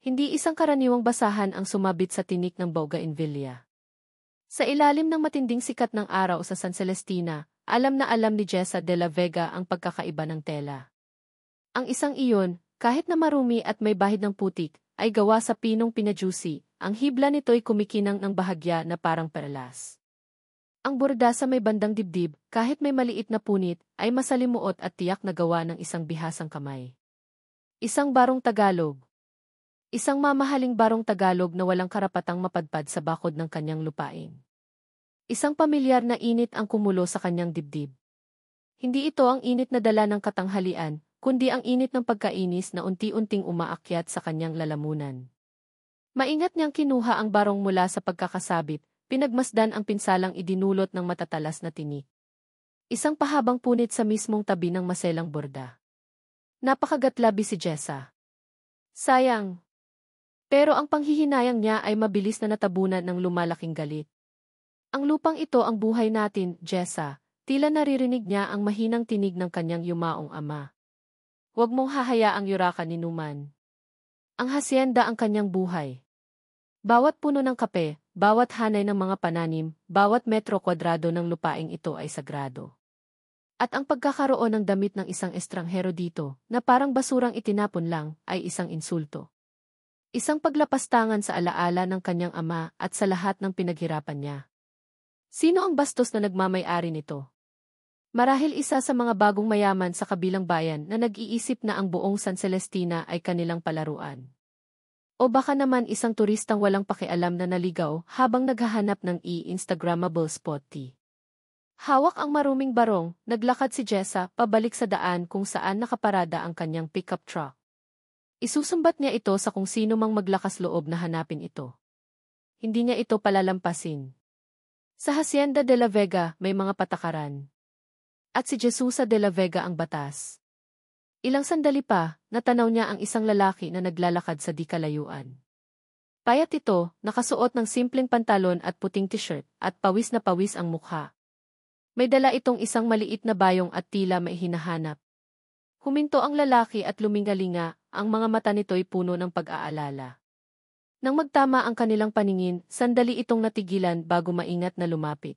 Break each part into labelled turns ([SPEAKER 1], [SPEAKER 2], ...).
[SPEAKER 1] Hindi isang karaniwang basahan ang sumabit sa tinik ng bougainvillea. Sa ilalim ng matinding sikat ng araw sa San Celestina, alam na alam ni Jessa de la Vega ang pagkakaiba ng tela. Ang isang iyon, kahit na marumi at may bahid ng putik, ay gawa sa pinong pinajusi. Ang hibla nito'y kumikinang ng bahagya na parang perlas. Ang borda sa may bandang dibdib, kahit may maliit na punit, ay masalimuot at tiyak na gawa ng isang bihasang kamay. Isang barong Tagalog. Isang mamahaling barong Tagalog na walang karapatang mapadpad sa bakod ng kanyang lupain. Isang pamilyar na init ang kumulo sa kanyang dibdib. Hindi ito ang init na dala ng katanghalian, kundi ang init ng pagkainis na unti-unting umaakyat sa kanyang lalamunan. Maingat niyang kinuha ang barong mula sa pagkakasabit, pinagmasdan ang pinsalang idinulot ng matatalas na tinik. Isang pahabang punit sa mismong tabi ng maselang borda. Napakagatlabi si Jessa. Sayang. Pero ang panghihinayang niya ay mabilis na natabunan ng lumalaking galit. Ang lupang ito ang buhay natin, Jessa. Tila naririnig niya ang mahinang tinig ng kanyang yumaong ama. Huwag mong hahayaang yurakan ni Numan. Ang hasyenda ang kanyang buhay. Bawat puno ng kape, bawat hanay ng mga pananim, bawat metro kwadrado ng lupaing ito ay sagrado. At ang pagkakaroon ng damit ng isang estranghero dito, na parang basurang itinapon lang, ay isang insulto. Isang paglapastangan sa alaala ng kanyang ama at sa lahat ng pinaghirapan niya. Sino ang bastos na nagmamay-ari nito? Marahil isa sa mga bagong mayaman sa kabilang bayan na nag-iisip na ang buong San Celestina ay kanilang palaruan. O baka naman isang turistang walang pakialam na naligaw habang naghahanap ng i-Instagrammable spot tea. Hawak ang maruming barong, naglakad si Jessa pabalik sa daan kung saan nakaparada ang kanyang pickup truck. Isusumbat niya ito sa kung sino mang maglakas loob na hanapin ito. Hindi niya ito palalampasin. Sa Hacienda de la Vega may mga patakaran. At si Jesusa de la Vega ang batas. Ilang sandali pa, natanaw niya ang isang lalaki na naglalakad sa di kalayuan. Payat ito, nakasuot ng simpleng pantalon at puting t-shirt, at pawis na pawis ang mukha. May dala itong isang maliit na bayong at tila may hinahanap. Huminto ang lalaki at lumingalinga, ang mga mata nito'y puno ng pag-aalala. Nang magtama ang kanilang paningin, sandali itong natigilan bago maingat na lumapit.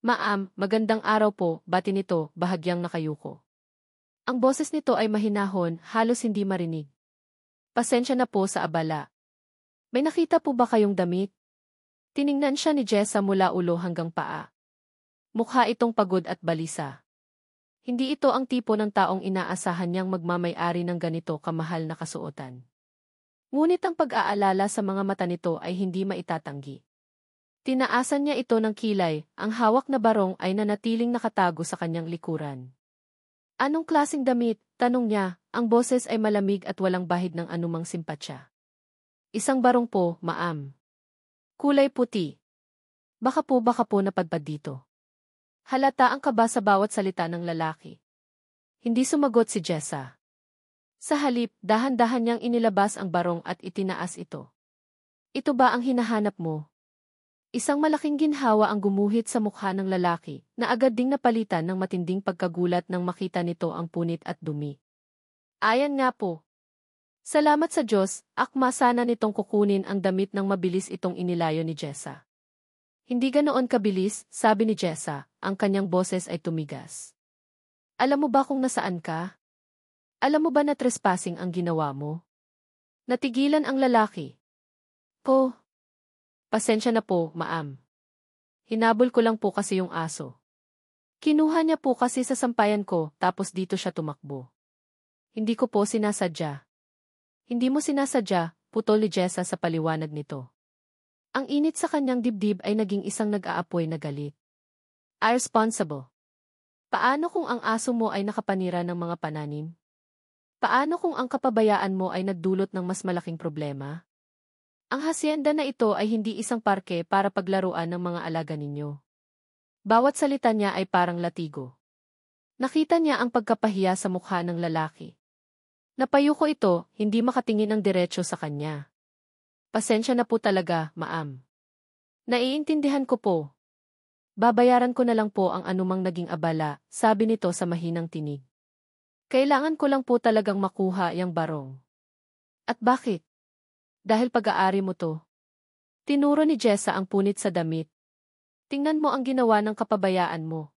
[SPEAKER 1] Ma'am, magandang araw po, bati nito, bahagyang nakayuko. Ang boses nito ay mahinahon, halos hindi marinig. Pasensya na po sa abala. May nakita po ba kayong damit? Tiningnan siya ni Jessa mula ulo hanggang paa. Mukha itong pagod at balisa. Hindi ito ang tipo ng taong inaasahan niyang magmamay-ari ng ganito kamahal na kasuotan. Ngunit ang pag-aalala sa mga mata nito ay hindi maitatanggi. Tinaasan niya ito ng kilay, ang hawak na barong ay nanatiling nakatago sa kanyang likuran. Anong klaseng damit? Tanong niya, ang boses ay malamig at walang bahid ng anumang simpatsya. Isang barong po, ma'am. Kulay puti. Baka po napadpad dito. Halata ang kaba sa bawat salita ng lalaki. Hindi sumagot si Jessa. Sa halip, dahan-dahan niyang inilabas ang barong at itinaas ito. Ito ba ang hinahanap mo? Isang malaking ginhawa ang gumuhit sa mukha ng lalaki, na agad ding napalitan ng matinding pagkagulat nang makita nito ang punit at dumi. Ayan nga po. Salamat sa Diyos, akma sana nitong kukunin ang damit nang mabilis itong inilayo ni Jessa. Hindi ganoon kabilis, sabi ni Jessa, ang kanyang boses ay tumigas. Alam mo ba kung nasaan ka? Alam mo ba na trespassing ang ginawa mo? Natigilan ang lalaki. Po. Pasensya na po, ma'am. Hinabol ko lang po kasi yung aso. Kinuha niya po kasi sa sampayan ko, tapos dito siya tumakbo. Hindi ko po sinasadya. Hindi mo sinasadya, putol ni Jessa sa paliwanag nito. Ang init sa kanyang dibdib ay naging isang nag-aapoy na galit. Irresponsible. Paano kung ang aso mo ay nakapanira ng mga pananim? Paano kung ang kapabayaan mo ay nagdulot ng mas malaking problema? Ang hasyenda na ito ay hindi isang parke para paglaruan ng mga alaga ninyo. Bawat salita niya ay parang latigo. Nakita niya ang pagkapahiya sa mukha ng lalaki. Napayuko ito, hindi makatingin ng diretso sa kanya. Pasensya na po talaga, ma'am. Naiintindihan ko po. Babayaran ko na lang po ang anumang naging abala, sabi nito sa mahinang tinig. Kailangan ko lang po talagang makuha yung barong. At bakit? Dahil pag-aari mo to. Tinuro ni Jessa ang punit sa damit. Tingnan mo ang ginawa ng kapabayaan mo.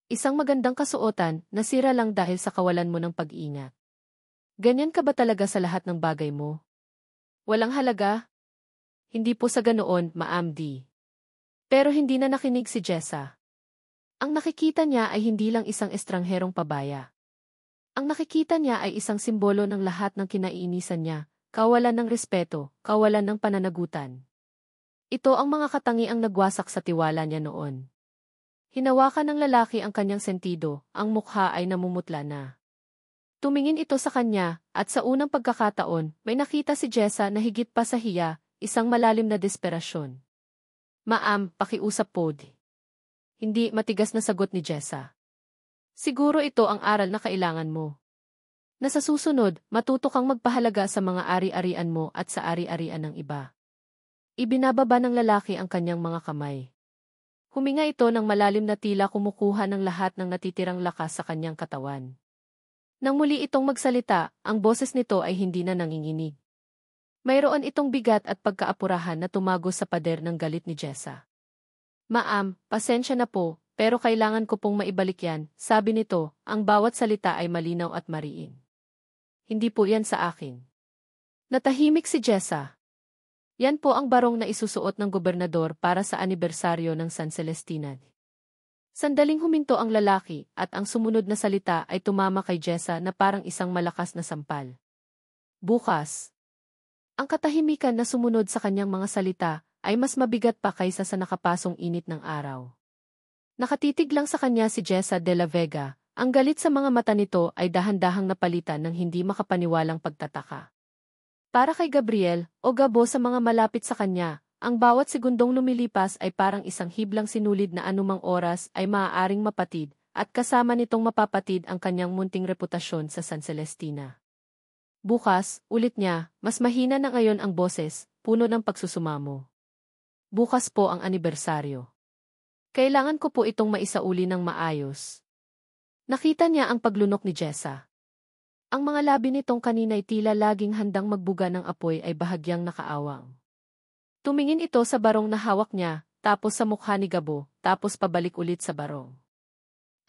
[SPEAKER 1] Isang magandang kasuotan, nasira lang dahil sa kawalan mo ng pag-ingat. Ganyan ka ba talaga sa lahat ng bagay mo? Walang halaga? Hindi po sa ganoon, Ma'am D. Pero hindi na nakinig si Jessa. Ang nakikita niya ay hindi lang isang estrangherong pabaya. Ang nakikita niya ay isang simbolo ng lahat ng kinaiinisan niya, kawalan ng respeto, kawalan ng pananagutan. Ito ang mga katangiang nagwasak sa tiwala niya noon. Hinawakan ng lalaki ang kanyang sentido, ang mukha ay namumutla na. Tumingin ito sa kanya, at sa unang pagkakataon, may nakita si Jessa na higit pa sa hiya, isang malalim na desperasyon. Ma'am, pakiusap po. Hindi matigas na sagot ni Jessa. Siguro ito ang aral na kailangan mo. Na sa susunod, matuto kang magpahalaga sa mga ari-arian mo at sa ari-arian ng iba. Ibinababa ng lalaki ang kanyang mga kamay. Huminga ito ng malalim na tila kumukuha ng lahat ng natitirang lakas sa kanyang katawan. Nang muli itong magsalita, ang boses nito ay hindi na nanginginig. Mayroon itong bigat at pagkaapurahan na tumagos sa pader ng galit ni Jessa. Ma'am, pasensya na po, pero kailangan ko pong maibalik yan, sabi nito, ang bawat salita ay malinaw at mariin. Hindi po yan sa akin. Natahimik si Jessa. Yan po ang barong na isusuot ng gobernador para sa anibersaryo ng San Celestina. Sandaling huminto ang lalaki at ang sumunod na salita ay tumama kay Jessa na parang isang malakas na sampal. Bukas. Ang katahimikan na sumunod sa kanyang mga salita ay mas mabigat pa kaysa sa nakapasong init ng araw. Nakatitig lang sa kanya si Jessa de la Vega, ang galit sa mga mata nito ay dahan-dahang napalitan ng hindi makapaniwalang pagtataka. Para kay Gabriel, o Gabo sa mga malapit sa kanya, ang bawat segundong lumilipas ay parang isang hiblang sinulid na anumang oras ay maaaring mapatid, at kasama nitong mapapatid ang kanyang munting reputasyon sa San Celestina. Bukas, ulit niya, mas mahina na ngayon ang boses, puno ng pagsusumamo. Bukas po ang anibersaryo. Kailangan ko po itong maisauli ng maayos. Nakita niya ang paglunok ni Jessa. Ang mga labi nitong kanina'y tila laging handang magbuga ng apoy ay bahagyang nakaawang. Tumingin ito sa barong na hawak niya, tapos sa mukha ni Gabo, tapos pabalik ulit sa barong.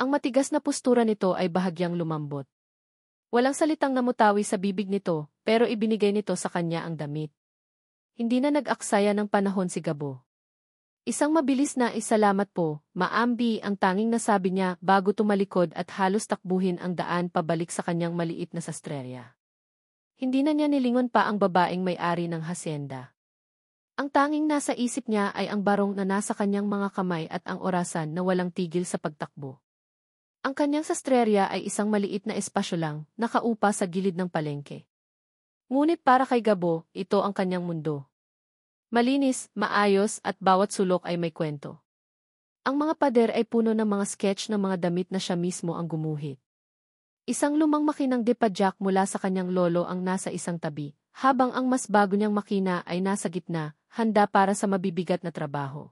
[SPEAKER 1] Ang matigas na postura nito ay bahagyang lumambot. Walang salitang namutawi sa bibig nito, pero ibinigay nito sa kanya ang damit. Hindi na nag-aksaya ng panahon si Gabo. Isang mabilis na isalamat po, Ma'am B ang tanging nasabi niya bago tumalikod at halos takbuhin ang daan pabalik sa kanyang maliit na sastrerya. Hindi na niya nilingon pa ang babaeng may-ari ng hasyenda. Ang tanging nasa isip niya ay ang barong na nasa kanyang mga kamay at ang orasan na walang tigil sa pagtakbo. Ang kanyang sastrerya ay isang maliit na espasyo lang, nakaupa sa gilid ng palengke. Ngunit para kay Gabo, ito ang kanyang mundo. Malinis, maayos at bawat sulok ay may kwento. Ang mga pader ay puno ng mga sketch ng mga damit na siya mismo ang gumuhit. Isang lumang makinang depadyak mula sa kanyang lolo ang nasa isang tabi, habang ang mas bago niyang makina ay nasa gitna, handa para sa mabibigat na trabaho.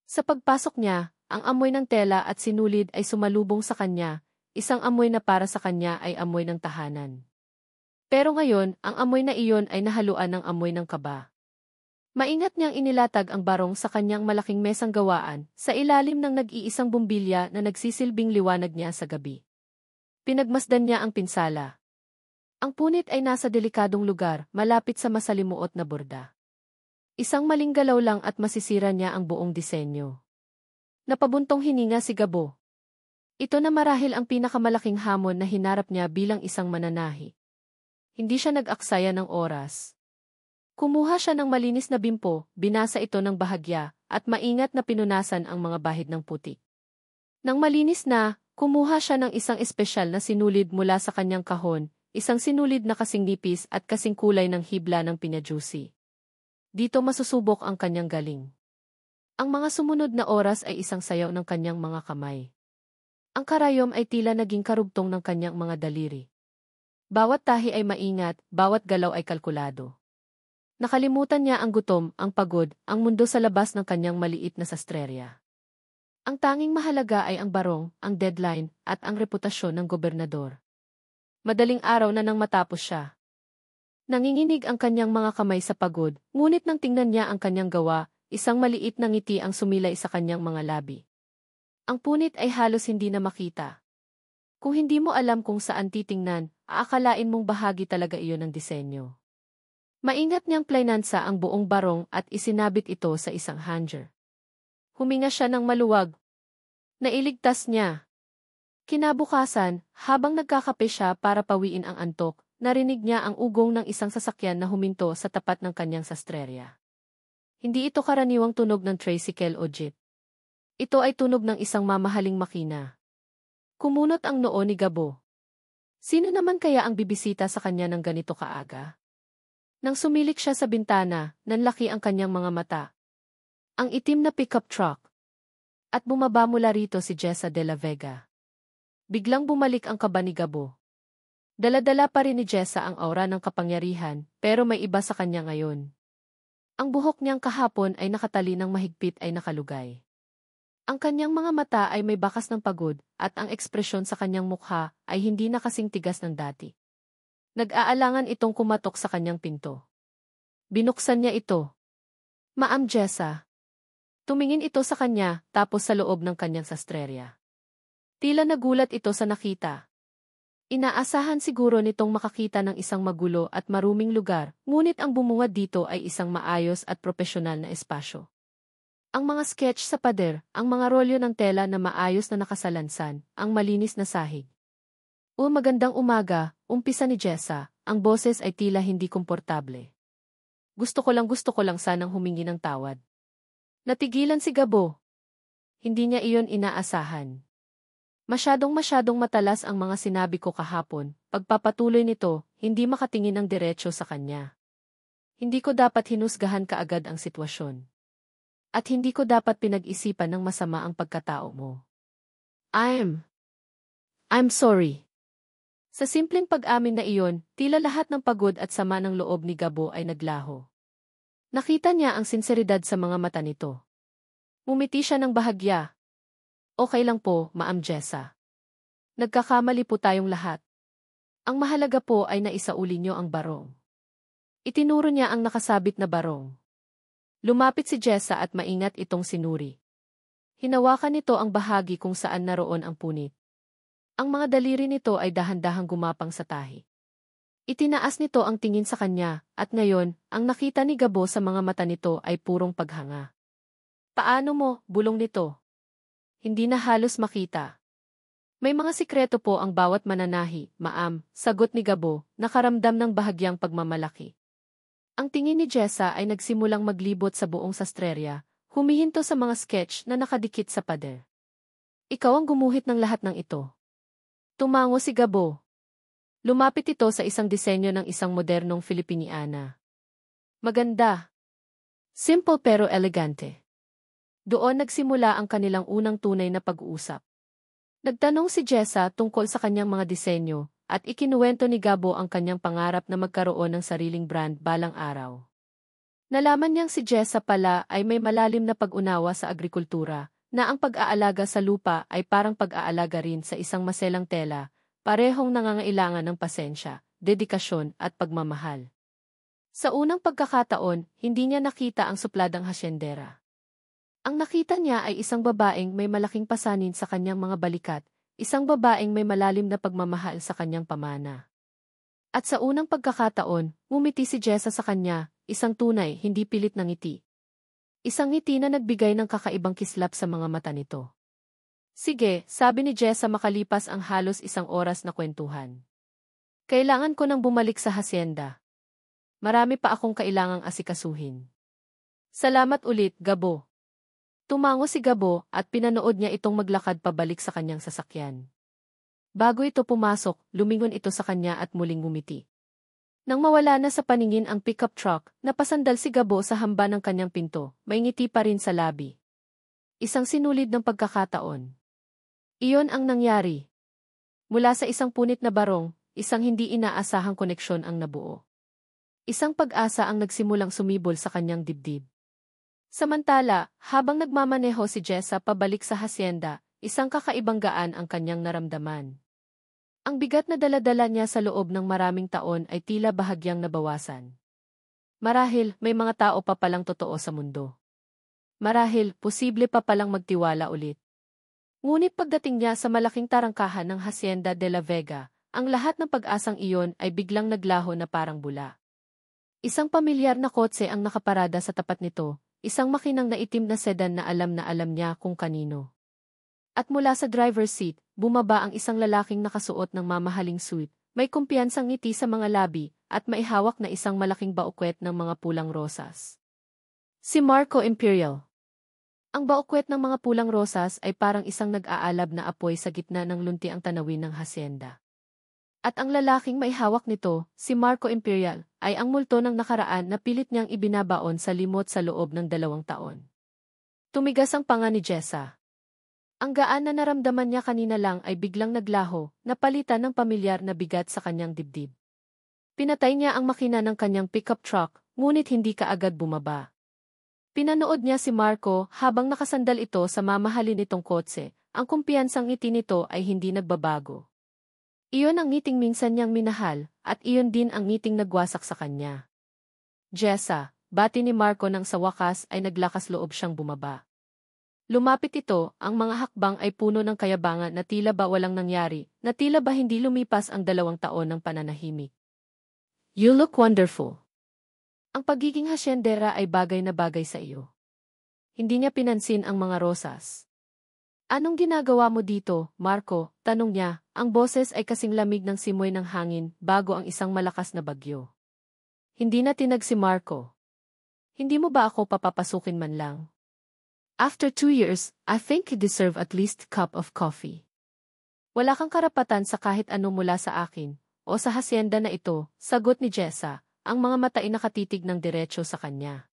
[SPEAKER 1] Sa pagpasok niya, ang amoy ng tela at sinulid ay sumalubong sa kanya, isang amoy na para sa kanya ay amoy ng tahanan. Pero ngayon, ang amoy na iyon ay nahaluan ng amoy ng kaba. Maingat niyang inilatag ang barong sa kanyang malaking mesang gawaan, sa ilalim ng nag-iisang bumbilya na nagsisilbing liwanag niya sa gabi. Pinagmasdan niya ang pinsala. Ang punit ay nasa delikadong lugar, malapit sa masalimuot na borda. Isang maling galaw lang at masisira niya ang buong disenyo. Napabuntong hininga si Gabo. Ito na marahil ang pinakamalaking hamon na hinarap niya bilang isang mananahi. Hindi siya nag-aksaya ng oras. Kumuha siya ng malinis na bimpo, binasa ito ng bahagya, at maingat na pinunasan ang mga bahid ng putik. Nang malinis na, kumuha siya ng isang espesyal na sinulid mula sa kanyang kahon, isang sinulid na kasing nipis at kasing kulay ng hibla ng pinyajusi. Dito masusubok ang kanyang galing. Ang mga sumunod na oras ay isang sayaw ng kanyang mga kamay. Ang karayom ay tila naging karugtong ng kanyang mga daliri. Bawat tahi ay maingat, bawat galaw ay kalkulado. Nakalimutan niya ang gutom, ang pagod, ang mundo sa labas ng kanyang maliit na sastrerya. Ang tanging mahalaga ay ang barong, ang deadline, at ang reputasyon ng gobernador. Madaling araw na nang matapos siya. Nanginginig ang kanyang mga kamay sa pagod, ngunit nang tingnan niya ang kanyang gawa, isang maliit na ngiti ang sumilay sa kanyang mga labi. Ang punit ay halos hindi na makita. Kung hindi mo alam kung saan titingnan, aakalain mong bahagi talaga iyon ng disenyo. Maingat niyang playnansa ang buong barong at isinabit ito sa isang hanger. Huminga siya ng maluwag. Nailigtas niya. Kinabukasan, habang nagkakape siya para pawiin ang antok, narinig niya ang ugong ng isang sasakyan na huminto sa tapat ng kanyang sastrerya. Hindi ito karaniwang tunog ng tricycle o jeep. Ito ay tunog ng isang mamahaling makina. Kumunot ang noo ni Gabo. Sino naman kaya ang bibisita sa kanya ng ganito kaaga? Nang sumilik siya sa bintana, nanlaki ang kanyang mga mata. Ang itim na pickup truck. At bumaba mula rito si Jessa de la Vega. Biglang bumalik ang kaba ni Gabo. Dala-dala pa rin ni Jessa ang aura ng kapangyarihan, pero may iba sa kanya ngayon. Ang buhok niyang kahapon ay nakatali ng mahigpit ay nakalugay. Ang kanyang mga mata ay may bakas ng pagod, at ang ekspresyon sa kanyang mukha ay hindi na kasing tigas ng dati. Nag-aalangan itong kumatok sa kanyang pinto. Binuksan niya ito. Ma'am Jessa. Tumingin ito sa kanya, tapos sa loob ng kanyang sastrerya. Tila nagulat ito sa nakita. Inaasahan siguro nitong makakita ng isang magulo at maruming lugar, ngunit ang bumungad dito ay isang maayos at propesyonal na espasyo. Ang mga sketch sa pader, ang mga rolyo ng tela na maayos na nakasalansan, ang malinis na sahig. Magandang umaga, umpisa ni Jessa, ang boses ay tila hindi komportable. Gusto ko lang sanang humingi ng tawad. Natigilan si Gabo. Hindi niya iyon inaasahan. Masyadong matalas ang mga sinabi ko kahapon, pagpapatuloy nito, hindi makatingin ng diretso sa kanya. Hindi ko dapat hinusgahan kaagad ang sitwasyon. At hindi ko dapat pinag-isipan ng masama ang pagkatao mo. I'm sorry. Sa simpleng pag-amin na iyon, tila lahat ng pagod at sama ng loob ni Gabo ay naglaho. Nakita niya ang sinseridad sa mga mata nito. Ngumiti siya ng bahagya. Okay lang po, Ma'am Jessa. Nagkakamali po tayong lahat. Ang mahalaga po ay naisauli niyo ang barong. Itinuro niya ang nakasabit na barong. Lumapit si Jessa at maingat itong sinuri. Hinawakan nito ang bahagi kung saan naroon ang punit. Ang mga daliri nito ay dahan-dahang gumapang sa tahi. Itinaas nito ang tingin sa kanya, at ngayon, ang nakita ni Gabo sa mga mata nito ay purong paghanga. Paano mo, bulong nito? Hindi na halos makita. May mga sikreto po ang bawat mananahi, Ma'am, sagot ni Gabo, nakaramdam ng bahagyang pagmamalaki. Ang tingin ni Jessa ay nagsimulang maglibot sa buong sastrerya, humihinto sa mga sketch na nakadikit sa pader. Ikaw ang gumuhit ng lahat ng ito. Tumango si Gabo. Lumapit ito sa isang disenyo ng isang modernong Filipiniana. Maganda. Simple pero elegante. Doon nagsimula ang kanilang unang tunay na pag-uusap. Nagtanong si Jessa tungkol sa kanyang mga disenyo, at ikinuwento ni Gabo ang kanyang pangarap na magkaroon ng sariling brand balang araw. Nalaman niyang si Jessa pala ay may malalim na pag-unawa sa agrikultura, na ang pag-aalaga sa lupa ay parang pag-aalaga rin sa isang maselang tela, parehong nangangailangan ng pasensya, dedikasyon at pagmamahal. Sa unang pagkakataon, hindi niya nakita ang supladang hasyendera. Ang nakita niya ay isang babaeng may malaking pasanin sa kanyang mga balikat, isang babaeng may malalim na pagmamahal sa kanyang pamana. At sa unang pagkakataon, ngumiti si Jessa sa kanya, isang tunay, hindi pilit na ngiti. Isang ngiti na nagbigay ng kakaibang kislap sa mga mata nito. Sige, sabi ni Jessa makalipas ang halos 1 oras na kwentuhan. Kailangan ko nang bumalik sa hasyenda. Marami pa akong kailangang asikasuhin. Salamat ulit, Gabo. Tumango si Gabo at pinanood niya itong maglakad pabalik sa kanyang sasakyan. Bago ito pumasok, lumingon ito sa kanya at muling ngumiti. Nang mawala na sa paningin ang pickup truck, napasandal si Gabo sa hamba ng kanyang pinto, may ngiti pa rin sa labi. Isang sinulid ng pagkakataon. Iyon ang nangyari. Mula sa isang punit na barong, isang hindi inaasahang koneksyon ang nabuo. Isang pag-asa ang nagsimulang sumibol sa kanyang dibdib. Samantala, habang nagmamaneho si Jessa pabalik sa hasyenda, isang kakaibang gaan ang kanyang naramdaman. Ang bigat na dala-dala niya sa loob ng maraming taon ay tila bahagyang nabawasan. Marahil, may mga tao pa palang totoo sa mundo. Marahil, posible pa palang magtiwala ulit. Ngunit pagdating niya sa malaking tarangkahan ng Hacienda de la Vega, ang lahat ng pag-asang iyon ay biglang naglaho na parang bula. Isang pamilyar na kotse ang nakaparada sa tapat nito, isang makinang na itim na sedan na alam niya kung kanino. At mula sa driver's seat, bumaba ang isang lalaking nakasuot ng mamahaling suit, may kumpiyansang ngiti sa mga labi, at maihawak na isang malaking baukwet ng mga pulang rosas. Si Marco Imperial. Ang baukwet ng mga pulang rosas ay parang isang nag-aalab na apoy sa gitna ng luntiang tanawin ng hacienda. At ang lalaking may hawak nito, si Marco Imperial, ay ang multo ng nakaraan na pilit niyang ibinabaon sa limot sa loob ng 2 taon. Tumigas ang panga ni Jessa. Ang gaan na naramdaman niya kanina lang ay biglang naglaho, napalitan ng pamilyar na bigat sa kanyang dibdib. Pinatay niya ang makina ng kanyang pickup truck, ngunit hindi kaagad bumaba. Pinanood niya si Marco habang nakasandal ito sa mamahalin nitong kotse, ang kumpiyansang ngiti nito ay hindi nagbabago. Iyon ang ngiting minsan niyang minahal, at iyon din ang ngiting nagwasak sa kanya. Jessa, bati ni Marco nang sa wakas ay naglakas loob siyang bumaba. Lumapit ito, ang mga hakbang ay puno ng kayabangan na tila ba walang nangyari, na tila ba hindi lumipas ang 2 taon ng pananahimik. You look wonderful. Ang pagiging hasyendera ay bagay na bagay sa iyo. Hindi niya pinansin ang mga rosas. Anong ginagawa mo dito, Marco? Tanong niya, ang boses ay kasing lamig ng simoy ng hangin bago ang isang malakas na bagyo. Hindi na tinag si Marco. Hindi mo ba ako papapasukin man lang? After 2 years, I think you deserve at least a cup of coffee. Wala kang karapatan sa kahit ano mula sa akin, o sa hacienda na ito, sagot ni Jessa, ang mga mata ay nakatitig ng diretso sa kanya.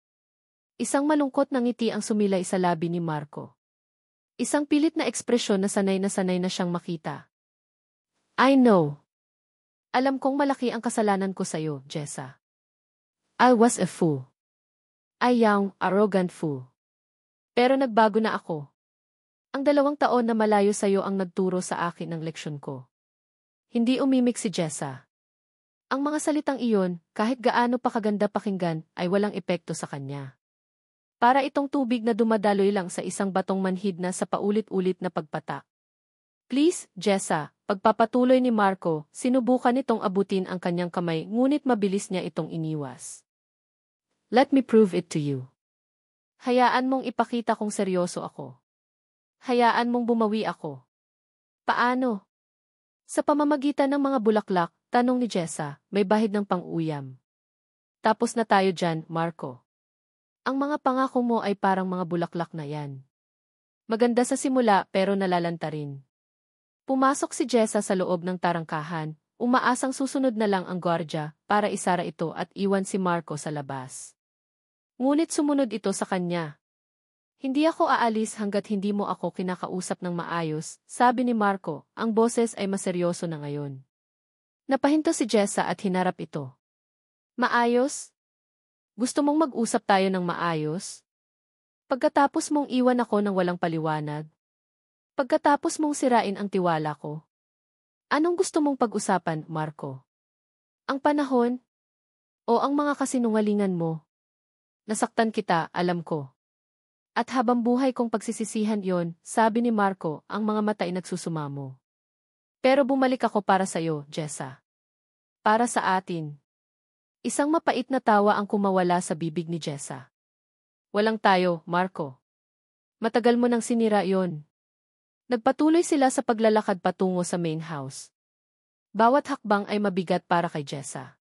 [SPEAKER 1] Isang malungkot na ngiti ang sumilay sa labi ni Marco. Isang pilit na ekspresyon na sanay na siyang makita. I know. Alam kong malaki ang kasalanan ko sa'yo, Jessa. I was a fool. A young, arrogant fool. Pero nagbago na ako. Ang 2 taon na malayo sa'yo ang nagturo sa akin ng leksyon ko. Hindi umimik si Jessa. Ang mga salitang iyon, kahit gaano pa kaganda pakinggan, ay walang epekto sa kanya. Para itong tubig na dumadaloy lang sa isang batong manhid na sa paulit-ulit na pagpatak. Please, Jessa, pagpapatuloy ni Marco, sinubukan nitong abutin ang kanyang kamay ngunit mabilis niya itong iniwas. Let me prove it to you. Hayaan mong ipakita kong seryoso ako. Hayaan mong bumawi ako. Paano? Sa pamamagitan ng mga bulaklak, tanong ni Jessa, may bahid ng pang-uyam. Tapos na tayo dyan, Marco. Ang mga pangako mo ay parang mga bulaklak na yan. Maganda sa simula pero nalalanta rin. Pumasok si Jessa sa loob ng tarangkahan, umaasang susunod na lang ang gwardya para isara ito at iwan si Marco sa labas. Ngunit sumunod ito sa kanya. Hindi ako aalis hanggat hindi mo ako kinakausap ng maayos, sabi ni Marco, ang boses ay maseryoso na ngayon. Napahinto si Jessa at hinarap ito. Maayos? Gusto mong mag-usap tayo ng maayos? Pagkatapos mong iwan ako ng walang paliwanag? Pagkatapos mong sirain ang tiwala ko? Anong gusto mong pag-usapan, Marco? Ang panahon? O ang mga kasinungalingan mo? Nasaktan kita, alam ko. At habang buhay kong pagsisisihan yon, sabi ni Marco, ang mga mata ay nagsusumamo. Pero bumalik ako para sa'yo, Jessa. Para sa atin. Isang mapait na tawa ang kumawala sa bibig ni Jessa. Walang tayo, Marco. Matagal mo nang sinira yon. Nagpatuloy sila sa paglalakad patungo sa main house. Bawat hakbang ay mabigat para kay Jessa.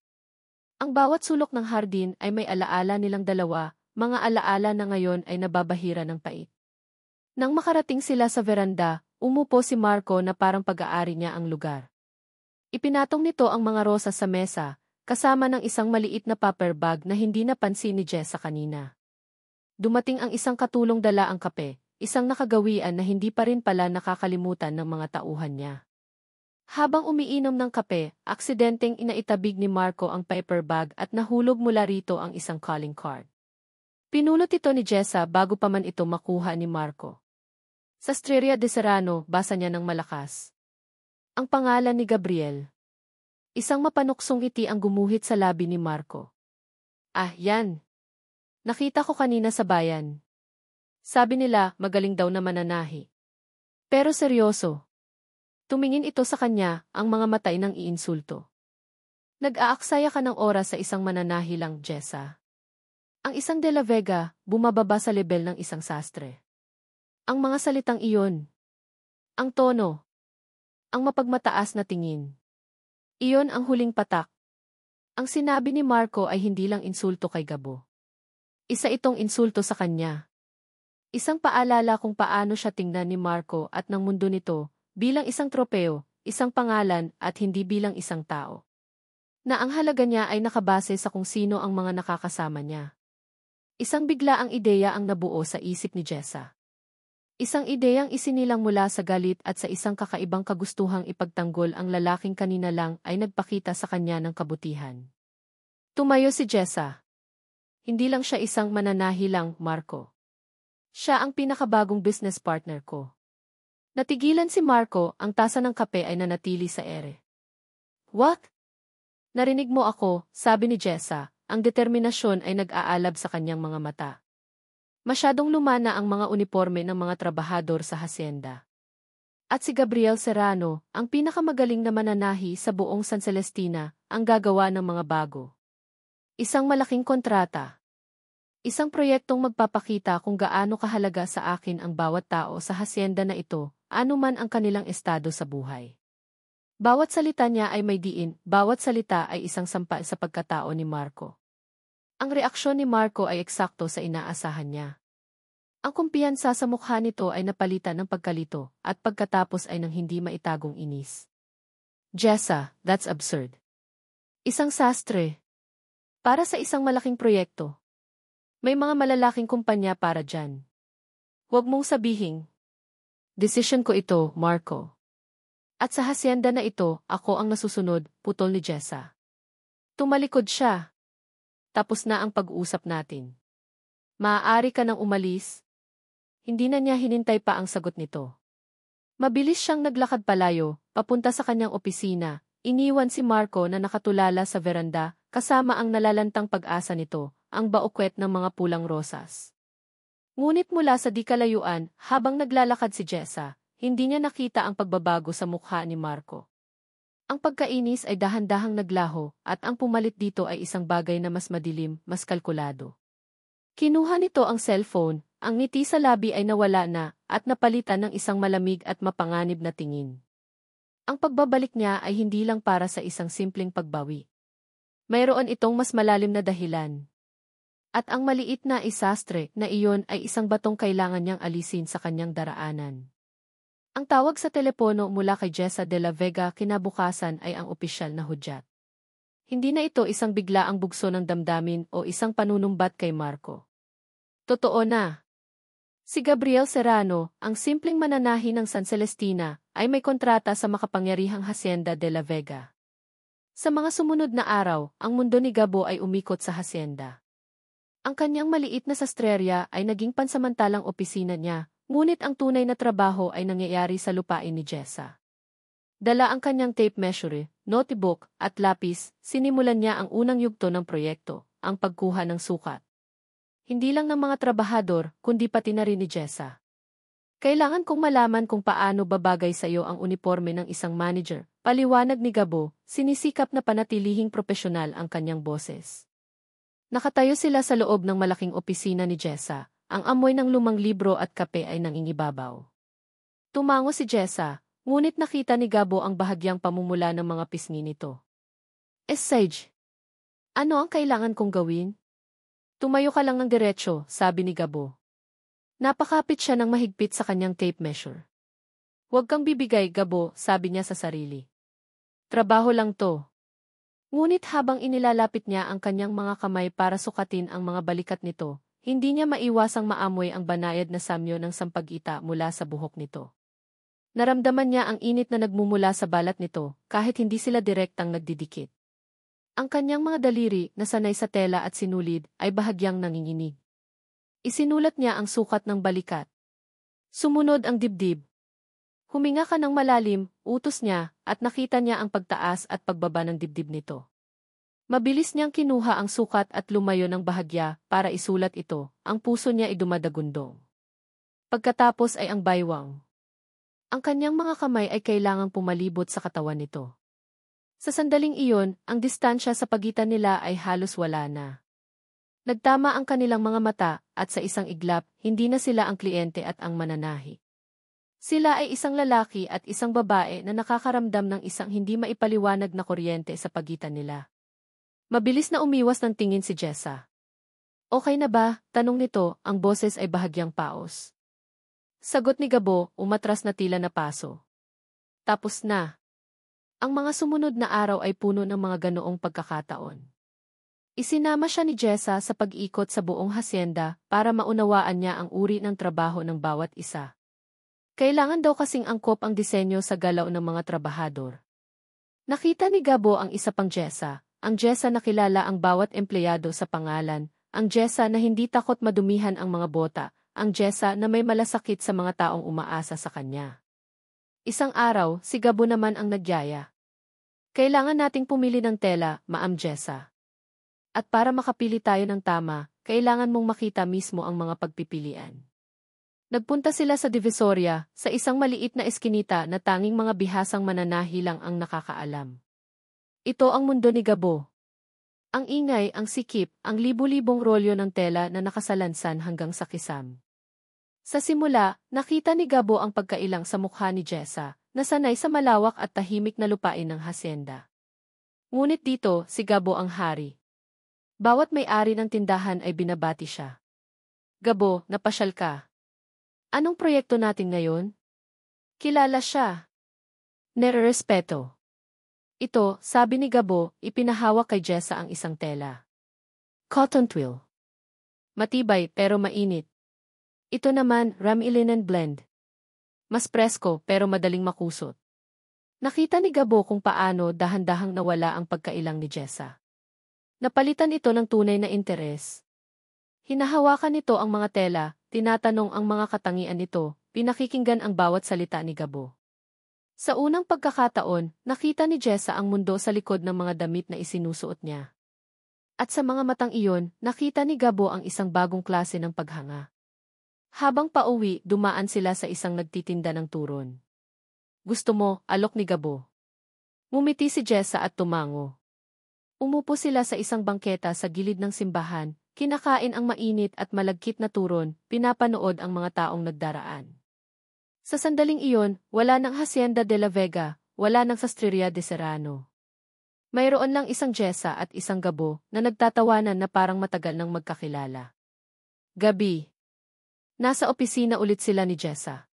[SPEAKER 1] Ang bawat sulok ng hardin ay may alaala nilang dalawa, mga alaala na ngayon ay nababahira ng pait. Nang makarating sila sa veranda, umupo si Marco na parang pag-aari niya ang lugar. Ipinatong nito ang mga rosas sa mesa, kasama ng isang maliit na paper bag na hindi napansin ni Jessa kanina. Dumating ang isang katulong dala ang kape, isang nakagawian na hindi pa rin pala nakakalimutan ng mga tauhan niya. Habang umiinom ng kape, aksidenteng inaitabig ni Marco ang paper bag at nahulog mula rito ang isang calling card. Pinulot ito ni Jessa bago pa man ito makuha ni Marco. Sa Estrella de Serrano, basa niya ng malakas. Ang pangalan ni Gabriel. Isang mapanuksong ngiti ang gumuhit sa labi ni Marco. Ah, yan. Nakita ko kanina sa bayan. Sabi nila, magaling daw na mananahi. Pero seryoso. Tumingin ito sa kanya, ang mga mata ay nang iinsulto. Nag-aaksaya ka ng oras sa isang mananahi lang, Jessa. Ang isang De La Vega, bumababa sa lebel ng isang sastre. Ang mga salitang iyon. Ang tono. Ang mapagmataas na tingin. Iyon ang huling patak. Ang sinabi ni Marco ay hindi lang insulto kay Gabo. Isa itong insulto sa kanya. Isang paalala kung paano siya tingnan ni Marco at ng mundo nito, bilang isang tropeo, isang pangalan at hindi bilang isang tao. Na ang halaga niya ay nakabase sa kung sino ang mga nakakasama niya. Isang biglaang ideya ang nabuo sa isip ni Jessa. Isang ideyang isinilang mula sa galit at sa isang kakaibang kagustuhang ipagtanggol ang lalaking kanina lang ay nagpakita sa kanya ng kabutihan. Tumayo si Jessa. Hindi lang siya isang mananahi lang, Marco. Siya ang pinakabagong business partner ko. Natigilan si Marco, ang tasa ng kape ay nanatili sa ere. What? Narinig mo ako, sabi ni Jessa, ang determinasyon ay nag-aalab sa kanyang mga mata. Masyadong lumana ang mga uniforme ng mga trabahador sa hacienda. At si Gabriel Serrano, ang pinakamagaling na mananahi sa buong San Celestina, ang gagawa ng mga bago. Isang malaking kontrata. Isang proyektong magpapakita kung gaano kahalaga sa akin ang bawat tao sa hacienda na ito, anuman ang kanilang estado sa buhay. Bawat salita niya ay may diin, bawat salita ay isang sampa sa pagkatao ni Marco. Ang reaksyon ni Marco ay eksakto sa inaasahan niya. Ang kumpiyansa sa mukha nito ay napalitan ng pagkalito, at pagkatapos ay ng hindi maitagong inis. Jessa, that's absurd. Isang sastre. Para sa isang malaking proyekto. May mga malalaking kumpanya para dyan. Huwag mong sabihing. Decision ko ito, Marco. At sa hacienda na ito, ako ang nasusunod, putol ni Jessa. Tumalikod siya. Tapos na ang pag-uusap natin. Maaari ka nang umalis? Hindi na niya hinintay pa ang sagot nito. Mabilis siyang naglakad palayo, papunta sa kanyang opisina. Iniwan si Marco na nakatulala sa veranda, kasama ang nalalantang pag-asa nito, ang baukwet ng mga pulang rosas. Ngunit mula sa di kalayuan, habang naglalakad si Jessa, hindi niya nakita ang pagbabago sa mukha ni Marco. Ang pagkainis ay dahan-dahang naglaho, at ang pumalit dito ay isang bagay na mas madilim, mas kalkulado. Kinuha nito ang cellphone, ang ngiti sa labi ay nawala na, at napalitan ng isang malamig at mapanganib na tingin. Ang pagbabalik niya ay hindi lang para sa isang simpleng pagbawi. Mayroon itong mas malalim na dahilan. At ang maliit na isastre na iyon ay isang batong kailangan niyang alisin sa kanyang daraanan. Ang tawag sa telepono mula kay Jessa de la Vega kinabukasan ay ang opisyal na hudyat. Hindi na ito isang biglaang bugso ng damdamin o isang panunumbat kay Marco. Totoo na. Si Gabriel Serrano, ang simpleng mananahi ng San Celestina, ay may kontrata sa makapangyarihang hacienda de la Vega. Sa mga sumunod na araw, ang mundo ni Gabo ay umikot sa hacienda. Ang kanyang maliit na sastrerya ay naging pansamantalang opisina niya, ngunit ang tunay na trabaho ay nangyayari sa lupain ni Jessa. Dala ang kanyang tape measure, notebook, at lapis, sinimulan niya ang unang yugto ng proyekto, ang pagkuha ng sukat. Hindi lang ng mga trabahador, kundi pati na rin ni Jessa. Kailangan kong malaman kung paano babagay sa iyo ang uniforme ng isang manager, paliwanag ni Gabo, sinisikap na panatilihing propesyonal ang kanyang boses. Nakatayo sila sa loob ng malaking opisina ni Jessa. Ang amoy ng lumang libro at kape ay nangingibabaw. Tumango si Jessa, ngunit nakita ni Gabo ang bahagyang pamumula ng mga pisngi nito. Sage, ano ang kailangan kong gawin? Tumayo ka lang ng diretsyo, sabi ni Gabo. Napakapit siya ng mahigpit sa kanyang tape measure. Huwag kang bibigay, Gabo, sabi niya sa sarili. Trabaho lang to. Ngunit habang inilalapit niya ang kanyang mga kamay para sukatin ang mga balikat nito, hindi niya maiwasang maamoy ang banayad na samyo ng sampag-ita mula sa buhok nito. Naramdaman niya ang init na nagmumula sa balat nito, kahit hindi sila direktang nagdidikit. Ang kanyang mga daliri, na sanay sa tela at sinulid, ay bahagyang nanginginig. Isinulat niya ang sukat ng balikat. Sumunod ang dibdib. Huminga ka ng malalim, utos niya, at nakita niya ang pagtaas at pagbaba ng dibdib nito. Mabilis niyang kinuha ang sukat at lumayo ng bahagya para isulat ito, ang puso niya ay dumadagundong. Pagkatapos ay ang baywang. Ang kanyang mga kamay ay kailangang pumalibot sa katawan nito. Sa sandaling iyon, ang distansya sa pagitan nila ay halos wala na. Nagtama ang kanilang mga mata, at sa isang iglap, hindi na sila ang kliyente at ang mananahi. Sila ay isang lalaki at isang babae na nakakaramdam ng isang hindi maipaliwanag na kuryente sa pagitan nila. Mabilis na umiwas ng tingin si Jessa. Okay na ba? Tanong nito, ang boses ay bahagyang paos. Sagot ni Gabo, umatras na tila na paso. Tapos na. Ang mga sumunod na araw ay puno ng mga ganoong pagkakataon. Isinama siya ni Jessa sa pag-ikot sa buong hasyenda para maunawaan niya ang uri ng trabaho ng bawat isa. Kailangan daw kasing angkop ang disenyo sa galaw ng mga trabahador. Nakita ni Gabo ang isa pang Jessa, ang Jessa na kilala ang bawat empleyado sa pangalan, ang Jessa na hindi takot madumihan ang mga bota, ang Jessa na may malasakit sa mga taong umaasa sa kanya. Isang araw, si Gabo naman ang nagyaya. Kailangan nating pumili ng tela, Ma'am Jessa. At para makapili tayo ng tama, kailangan mong makita mismo ang mga pagpipilian. Nagpunta sila sa Divisoria, sa isang maliit na eskinita na tanging mga bihasang mananahi lang ang nakakaalam. Ito ang mundo ni Gabo. Ang ingay, ang sikip, ang libu-libong rolyo ng tela na nakasalansan hanggang sa kisam. Sa simula, nakita ni Gabo ang pagkailang sa mukha ni Jessa, na sanay sa malawak at tahimik na lupain ng hasyenda. Ngunit dito, si Gabo ang hari. Bawat may-ari ng tindahan ay binabati siya. Gabo, napasyal ka. Anong proyekto natin ngayon? Kilala siya. Nererespeto. Ito, sabi ni Gabo, ipinahawak kay Jessa ang isang tela. Cotton twill. Matibay pero mainit. Ito naman, rami linen blend. Mas presko pero madaling makusot. Nakita ni Gabo kung paano dahan-dahang nawala ang pagkailang ni Jessa. Napalitan ito ng tunay na interes. Hinahawakan nito ang mga tela, tinatanong ang mga katangian nito, pinakikinggan ang bawat salita ni Gabo. Sa unang pagkakataon, nakita ni Jessa ang mundo sa likod ng mga damit na isinusuot niya. At sa mga matang iyon, nakita ni Gabo ang isang bagong klase ng paghanga. Habang pauwi, dumaan sila sa isang nagtitinda ng turon. Gusto mo, alok ni Gabo. Ngumiti si Jessa at tumango. Umupo sila sa isang bangketa sa gilid ng simbahan, kinakain ang mainit at malagkit na turon, pinapanood ang mga taong nagdaraan. Sa sandaling iyon, wala ng Hacienda de la Vega, wala ng Sastreria de Serrano. Mayroon lang isang Jessa at isang Gabo na nagtatawanan na parang matagal nang magkakilala. Gabi. Nasa opisina ulit sila ni Jessa.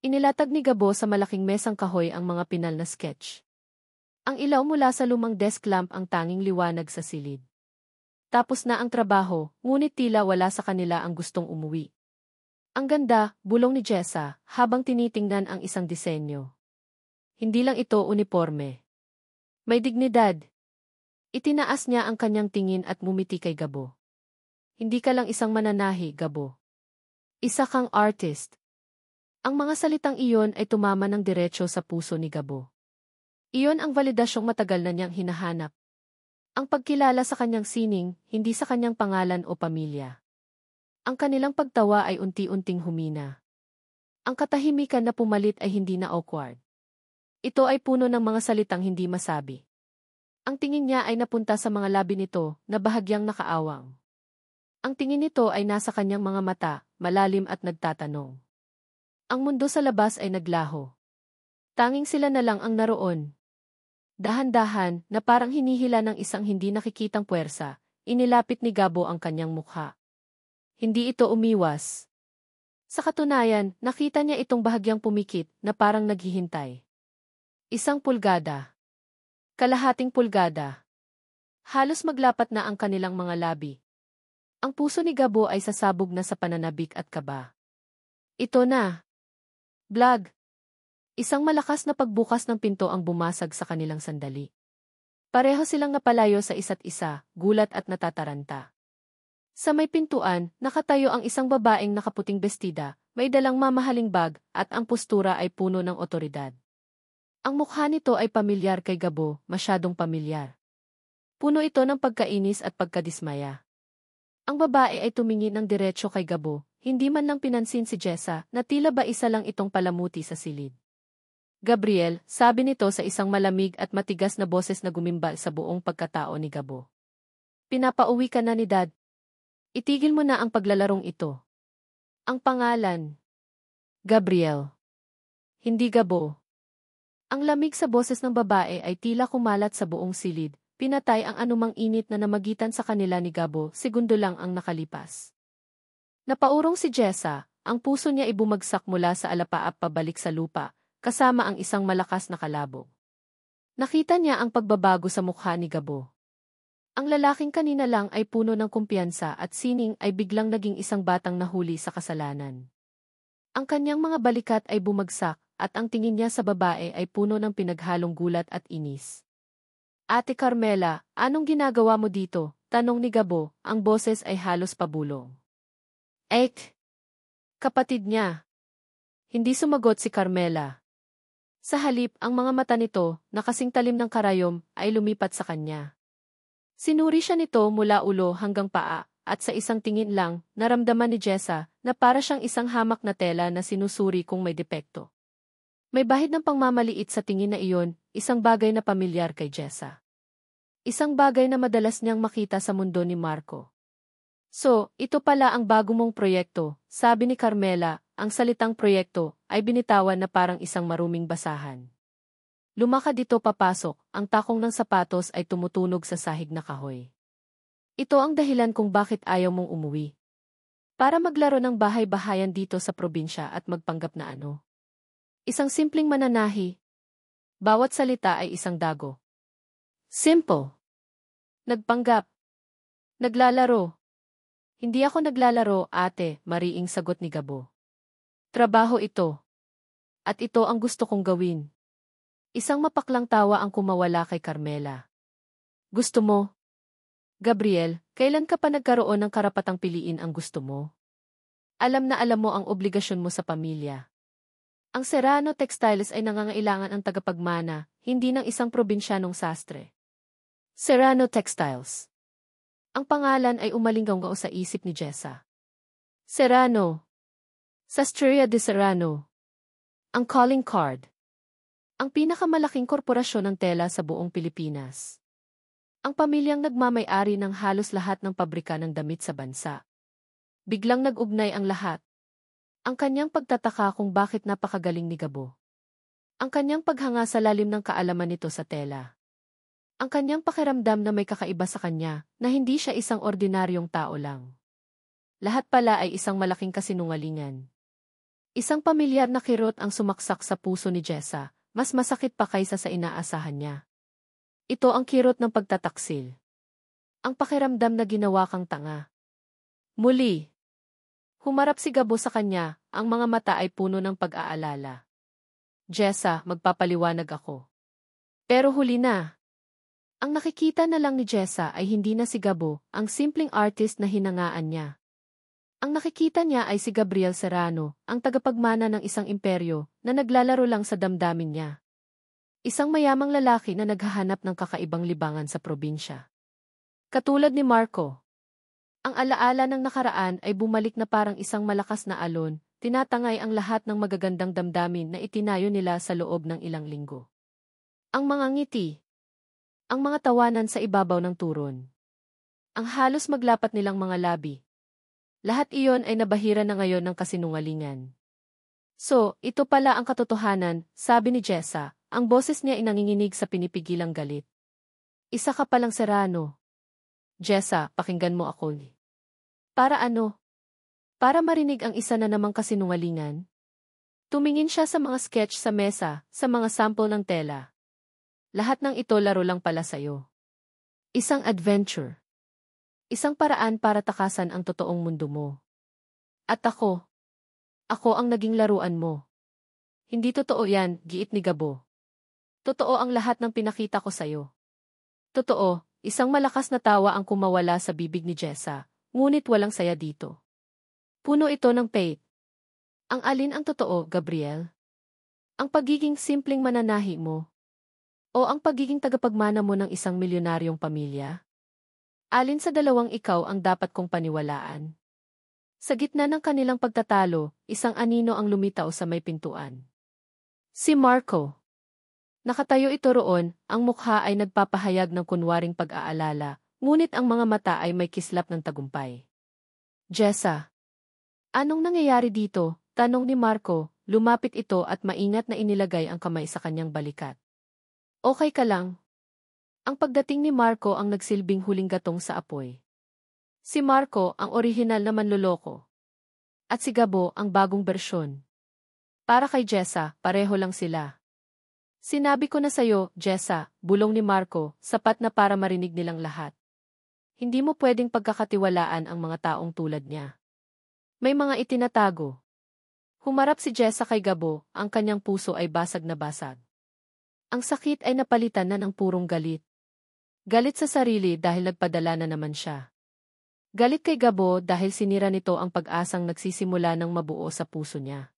[SPEAKER 1] Inilatag ni Gabo sa malaking mesang kahoy ang mga pinal na sketch. Ang ilaw mula sa lumang desk lamp ang tanging liwanag sa silid. Tapos na ang trabaho, ngunit tila wala sa kanila ang gustong umuwi. Ang ganda, bulong ni Jessa, habang tinitingnan ang isang disenyo. Hindi lang ito uniforme. May dignidad. Itinaas niya ang kanyang tingin at mumiti kay Gabo. Hindi ka lang isang mananahi, Gabo. Isa kang artist. Ang mga salitang iyon ay tumama ng diretso sa puso ni Gabo. Iyon ang validasyong matagal na niyang hinahanap. Ang pagkilala sa kanyang sining, hindi sa kanyang pangalan o pamilya. Ang kanilang pagtawa ay unti-unting humina. Ang katahimikan na pumalit ay hindi na awkward. Ito ay puno ng mga salitang hindi masabi. Ang tingin niya ay napunta sa mga labi nito na bahagyang nakaawang. Ang tingin nito ay nasa kanyang mga mata, malalim at nagtatanong. Ang mundo sa labas ay naglaho. Tanging sila na lang ang naroon. Dahan-dahan, na parang hinihila ng isang hindi nakikitang puwersa, inilapit ni Gabo ang kanyang mukha. Hindi ito umiwas. Sa katunayan, nakita niya itong bahagyang pumikit na parang naghihintay. Isang pulgada. Kalahating pulgada. Halos maglapat na ang kanilang mga labi. Ang puso ni Gabo ay sasabog na sa pananabik at kaba. Ito na. Blag. Isang malakas na pagbukas ng pinto ang bumasag sa kanilang sandali. Pareho silang napalayo sa isa't isa, gulat at natataranta. Sa may pintuan, nakatayo ang isang babaeng nakaputing bestida, May dalang mamahaling bag at ang postura ay puno ng otoridad. Ang mukha nito ay pamilyar kay Gabo, masyadong pamilyar. Puno ito ng pagkainis at pagkadismaya. Ang babae ay tumingin ng diretsyo kay Gabo, hindi man lang pinansin si Jessa na tila ba isa lang itong palamuti sa silid. Gabriel, sabi nito sa isang malamig at matigas na boses na gumimbal sa buong pagkatao ni Gabo. Pinapauwi ka na ni Dad. Itigil mo na ang paglalarong ito. Ang pangalan. Gabriel. Hindi Gabo. Ang lamig sa boses ng babae ay tila kumalat sa buong silid, pinatay ang anumang init na namagitan sa kanila ni Gabo, segundo lang ang nakalipas. Napaurong si Jessa, ang puso niya ay bumagsak mula sa alapaap pabalik sa lupa, kasama ang isang malakas na kalabog. Nakita niya ang pagbabago sa mukha ni Gabo. Ang lalaking kanina lang ay puno ng kumpiyansa at sining ay biglang naging isang batang nahuli sa kasalanan. Ang kanyang mga balikat ay bumagsak at ang tingin niya sa babae ay puno ng pinaghalong gulat at inis. Ate Carmela, anong ginagawa mo dito? Tanong ni Gabo, ang boses ay halos pabulong. Kapatid niya. Hindi sumagot si Carmela. Sa halip, ang mga mata nito, na kasing talim ng karayom, ay lumipat sa kanya. Sinuri siya nito mula ulo hanggang paa, at sa isang tingin lang, naramdaman ni Jessa na para siyang isang hamak na tela na sinusuri kung may depekto. May bahid ng pangmamaliit sa tingin na iyon, isang bagay na pamilyar kay Jessa. Isang bagay na madalas niyang makita sa mundo ni Marco. So, ito pala ang bago mong proyekto, sabi ni Carmela, ang salitang proyekto ay binitawan na parang isang maruming basahan. Lumakad dito papasok, ang takong ng sapatos ay tumutunog sa sahig na kahoy. Ito ang dahilan kung bakit ayaw mong umuwi. Para maglaro ng bahay-bahayan dito sa probinsya at magpanggap na ano. Isang simpleng mananahi. Bawat salita ay isang dago. Simple. Nagpanggap. Naglalaro. Hindi ako naglalaro, ate, mariing sagot ni Gabo. Trabaho ito. At ito ang gusto kong gawin. Isang mapaklang tawa ang kumawala kay Carmela. Gusto mo? Gabriel, kailan ka pa nagkaroon ng karapatang piliin ang gusto mo? Alam na alam mo ang obligasyon mo sa pamilya. Ang Serrano Textiles ay nangangailangan ang tagapagmana, hindi ng isang probinsyanong sastre. Serrano Textiles. Ang pangalan ay umalinggaw sa isip ni Jessa. Serrano. Sastreria de Serrano. Ang calling card. Ang pinakamalaking korporasyon ng tela sa buong Pilipinas. Ang pamilyang nagmamay-ari ng halos lahat ng pabrika ng damit sa bansa. Biglang nag-ugnay ang lahat. Ang kanyang pagtataka kung bakit napakagaling ni Gabo. Ang kanyang paghanga sa lalim ng kaalaman nito sa tela. Ang kanyang pakiramdam na may kakaiba sa kanya, na hindi siya isang ordinaryong tao lang. Lahat pala ay isang malaking kasinungalingan. Isang pamilyar na kirot ang sumaksak sa puso ni Jessa, mas masakit pa kaysa sa inaasahan niya. Ito ang kirot ng pagtataksil. Ang pakiramdam na ginawa kang tanga. Muli. Humarap si Gabo sa kanya, ang mga mata ay puno ng pag-aalala. Jessa, magpapaliwanag ako. Pero huli na. Ang nakikita na lang ni Jessa ay hindi na si Gabo, ang simpleng artist na hinangaan niya. Ang nakikita niya ay si Gabriel Serrano, ang tagapagmana ng isang imperyo na naglalaro lang sa damdamin niya. Isang mayamang lalaki na naghahanap ng kakaibang libangan sa probinsya. Katulad ni Marco. Ang alaala ng nakaraan ay bumalik na parang isang malakas na alon, tinatangay ang lahat ng magagandang damdamin na itinayo nila sa loob ng ilang linggo. Ang mga ngiti. Ang mga tawanan sa ibabaw ng turon. Ang halos maglapat nilang mga labi. Lahat iyon ay nabahira na ngayon ng kasinungalingan. So, ito pala ang katotohanan, sabi ni Jessa, ang boses niya ay nanginginig sa pinipigilang galit. Isa ka palang Serrano. Jessa, pakinggan mo ako. Para ano? Para marinig ang isa na namang kasinungalingan? Tumingin siya sa mga sketch sa mesa, sa mga sample ng tela. Lahat ng ito laro lang pala sa'yo. Isang adventure. Isang paraan para takasan ang totoong mundo mo. At ako ang naging laruan mo. Hindi totoo yan, giit ni Gabo. Totoo ang lahat ng pinakita ko sa'yo. Totoo, isang malakas na tawa ang kumawala sa bibig ni Jessa, ngunit walang saya dito. Puno ito ng pain. Ang alin ang totoo, Gabriel? Ang pagiging simpleng mananahi mo? O ang pagiging tagapagmana mo ng isang milyonaryong pamilya? Alin sa dalawang ikaw ang dapat kong paniwalaan? Sa gitna ng kanilang pagtatalo, isang anino ang lumitaw sa may pintuan. Si Marco. Nakatayo ito roon, ang mukha ay nagpapahayag ng kunwaring pag-aalala, ngunit ang mga mata ay may kislap ng tagumpay. Jessa. Anong nangyayari dito? Tanong ni Marco, lumapit ito at maingat na inilagay ang kamay sa kanyang balikat. Okay ka lang? Ang pagdating ni Marco ang nagsilbing huling gatong sa apoy. Si Marco ang orihinal na manloloko. At si Gabo ang bagong bersyon. Para kay Jessa, pareho lang sila. Sinabi ko na sayo, Jessa, bulong ni Marco, sapat na para marinig nilang lahat. Hindi mo pwedeng pagkakatiwalaan ang mga taong tulad niya. May mga itinatago. Humarap si Jessa kay Gabo, ang kanyang puso ay basag na basag. Ang sakit ay napalitan na ng purong galit. Galit sa sarili dahil nagpadala na naman siya. Galit kay Gabo dahil sinira nito ang pag-asang nagsisimula ng mabuo sa puso niya.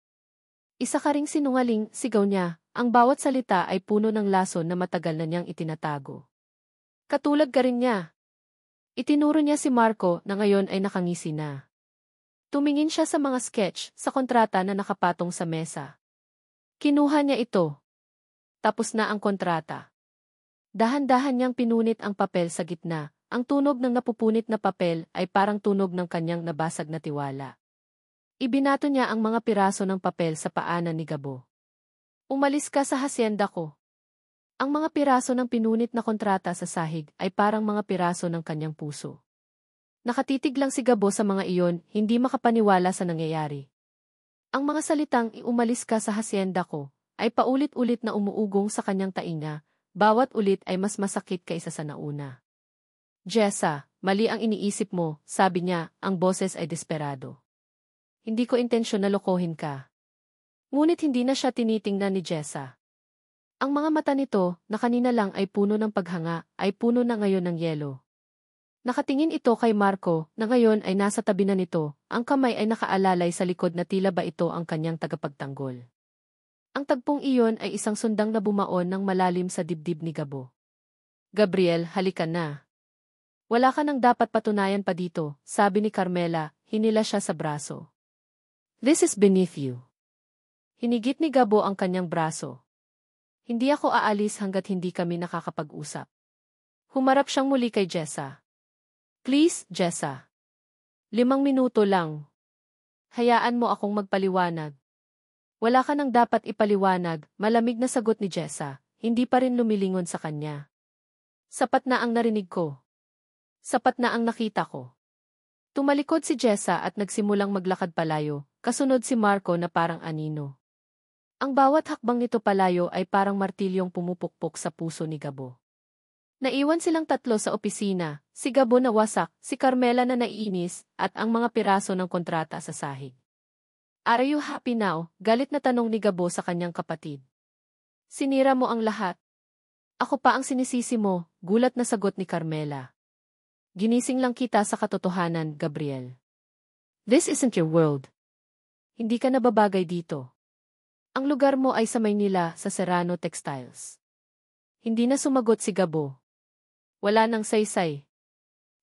[SPEAKER 1] Isa ka ring sinungaling, sigaw niya, ang bawat salita ay puno ng lason na matagal na niyang itinatago. Katulad ka rin niya. Itinuro niya si Marco na ngayon ay nakangisi na. Tumingin siya sa mga sketch sa kontrata na nakapatong sa mesa. Kinuha niya ito. Tapos na ang kontrata. Dahan-dahan niyang pinunit ang papel sa gitna. Ang tunog ng napupunit na papel ay parang tunog ng kanyang nabasag na tiwala. Ibinato niya ang mga piraso ng papel sa paanan ni Gabo. Umalis ka sa hasyenda ko. Ang mga piraso ng pinunit na kontrata sa sahig ay parang mga piraso ng kanyang puso. Nakatitig lang si Gabo sa mga iyon, hindi makapaniwala sa nangyayari. Ang mga salitang "umalis ka sa hasyenda ko" ay paulit-ulit na umuugong sa kanyang tainga, bawat ulit ay mas masakit kaysa sa nauna. Jessa, mali ang iniisip mo, sabi niya, ang boses ay desperado. Hindi ko intensyon na lokohin ka. Ngunit hindi na siya tinitingnan ni Jessa. Ang mga mata nito, na kanina lang ay puno ng paghanga, ay puno na ngayon ng yelo. Nakatingin ito kay Marco, na ngayon ay nasa tabi na nito, ang kamay ay nakaalalay sa likod na tila ba ito ang kanyang tagapagtanggol. Ang tagpong iyon ay isang sundang na bumaon ng malalim sa dibdib ni Gabo. Gabriel, halika na. Wala ka nang dapat patunayan pa dito, sabi ni Carmela, hinila siya sa braso. This is beneath you. Hinigit ni Gabo ang kanyang braso. Hindi ako aalis hanggat hindi kami nakakapag-usap. Humarap siyang muli kay Jessa. Please, Jessa. 5 minuto lang. Hayaan mo akong magpaliwanag. Wala ka nang dapat ipaliwanag, malamig na sagot ni Jessa, hindi pa rin lumilingon sa kanya. Sapat na ang narinig ko. Sapat na ang nakita ko. Tumalikod si Jessa at nagsimulang maglakad palayo, kasunod si Marco na parang anino. Ang bawat hakbang nito palayo ay parang martilyong pumupukpok sa puso ni Gabo. Naiwan silang tatlo sa opisina, si Gabo na wasak, si Carmela na naiinis, at ang mga piraso ng kontrata sa sahig. Are you happy now? Galit na tanong ni Gabo sa kanyang kapatid. Sinira mo ang lahat. Ako pa ang sinisisi mo, gulat na sagot ni Carmela. Ginising lang kita sa katotohanan, Gabriel. This isn't your world. Hindi ka nababagay dito. Ang lugar mo ay sa Maynila, sa Serrano Textiles. Hindi na sumagot si Gabo. Wala nang saysay.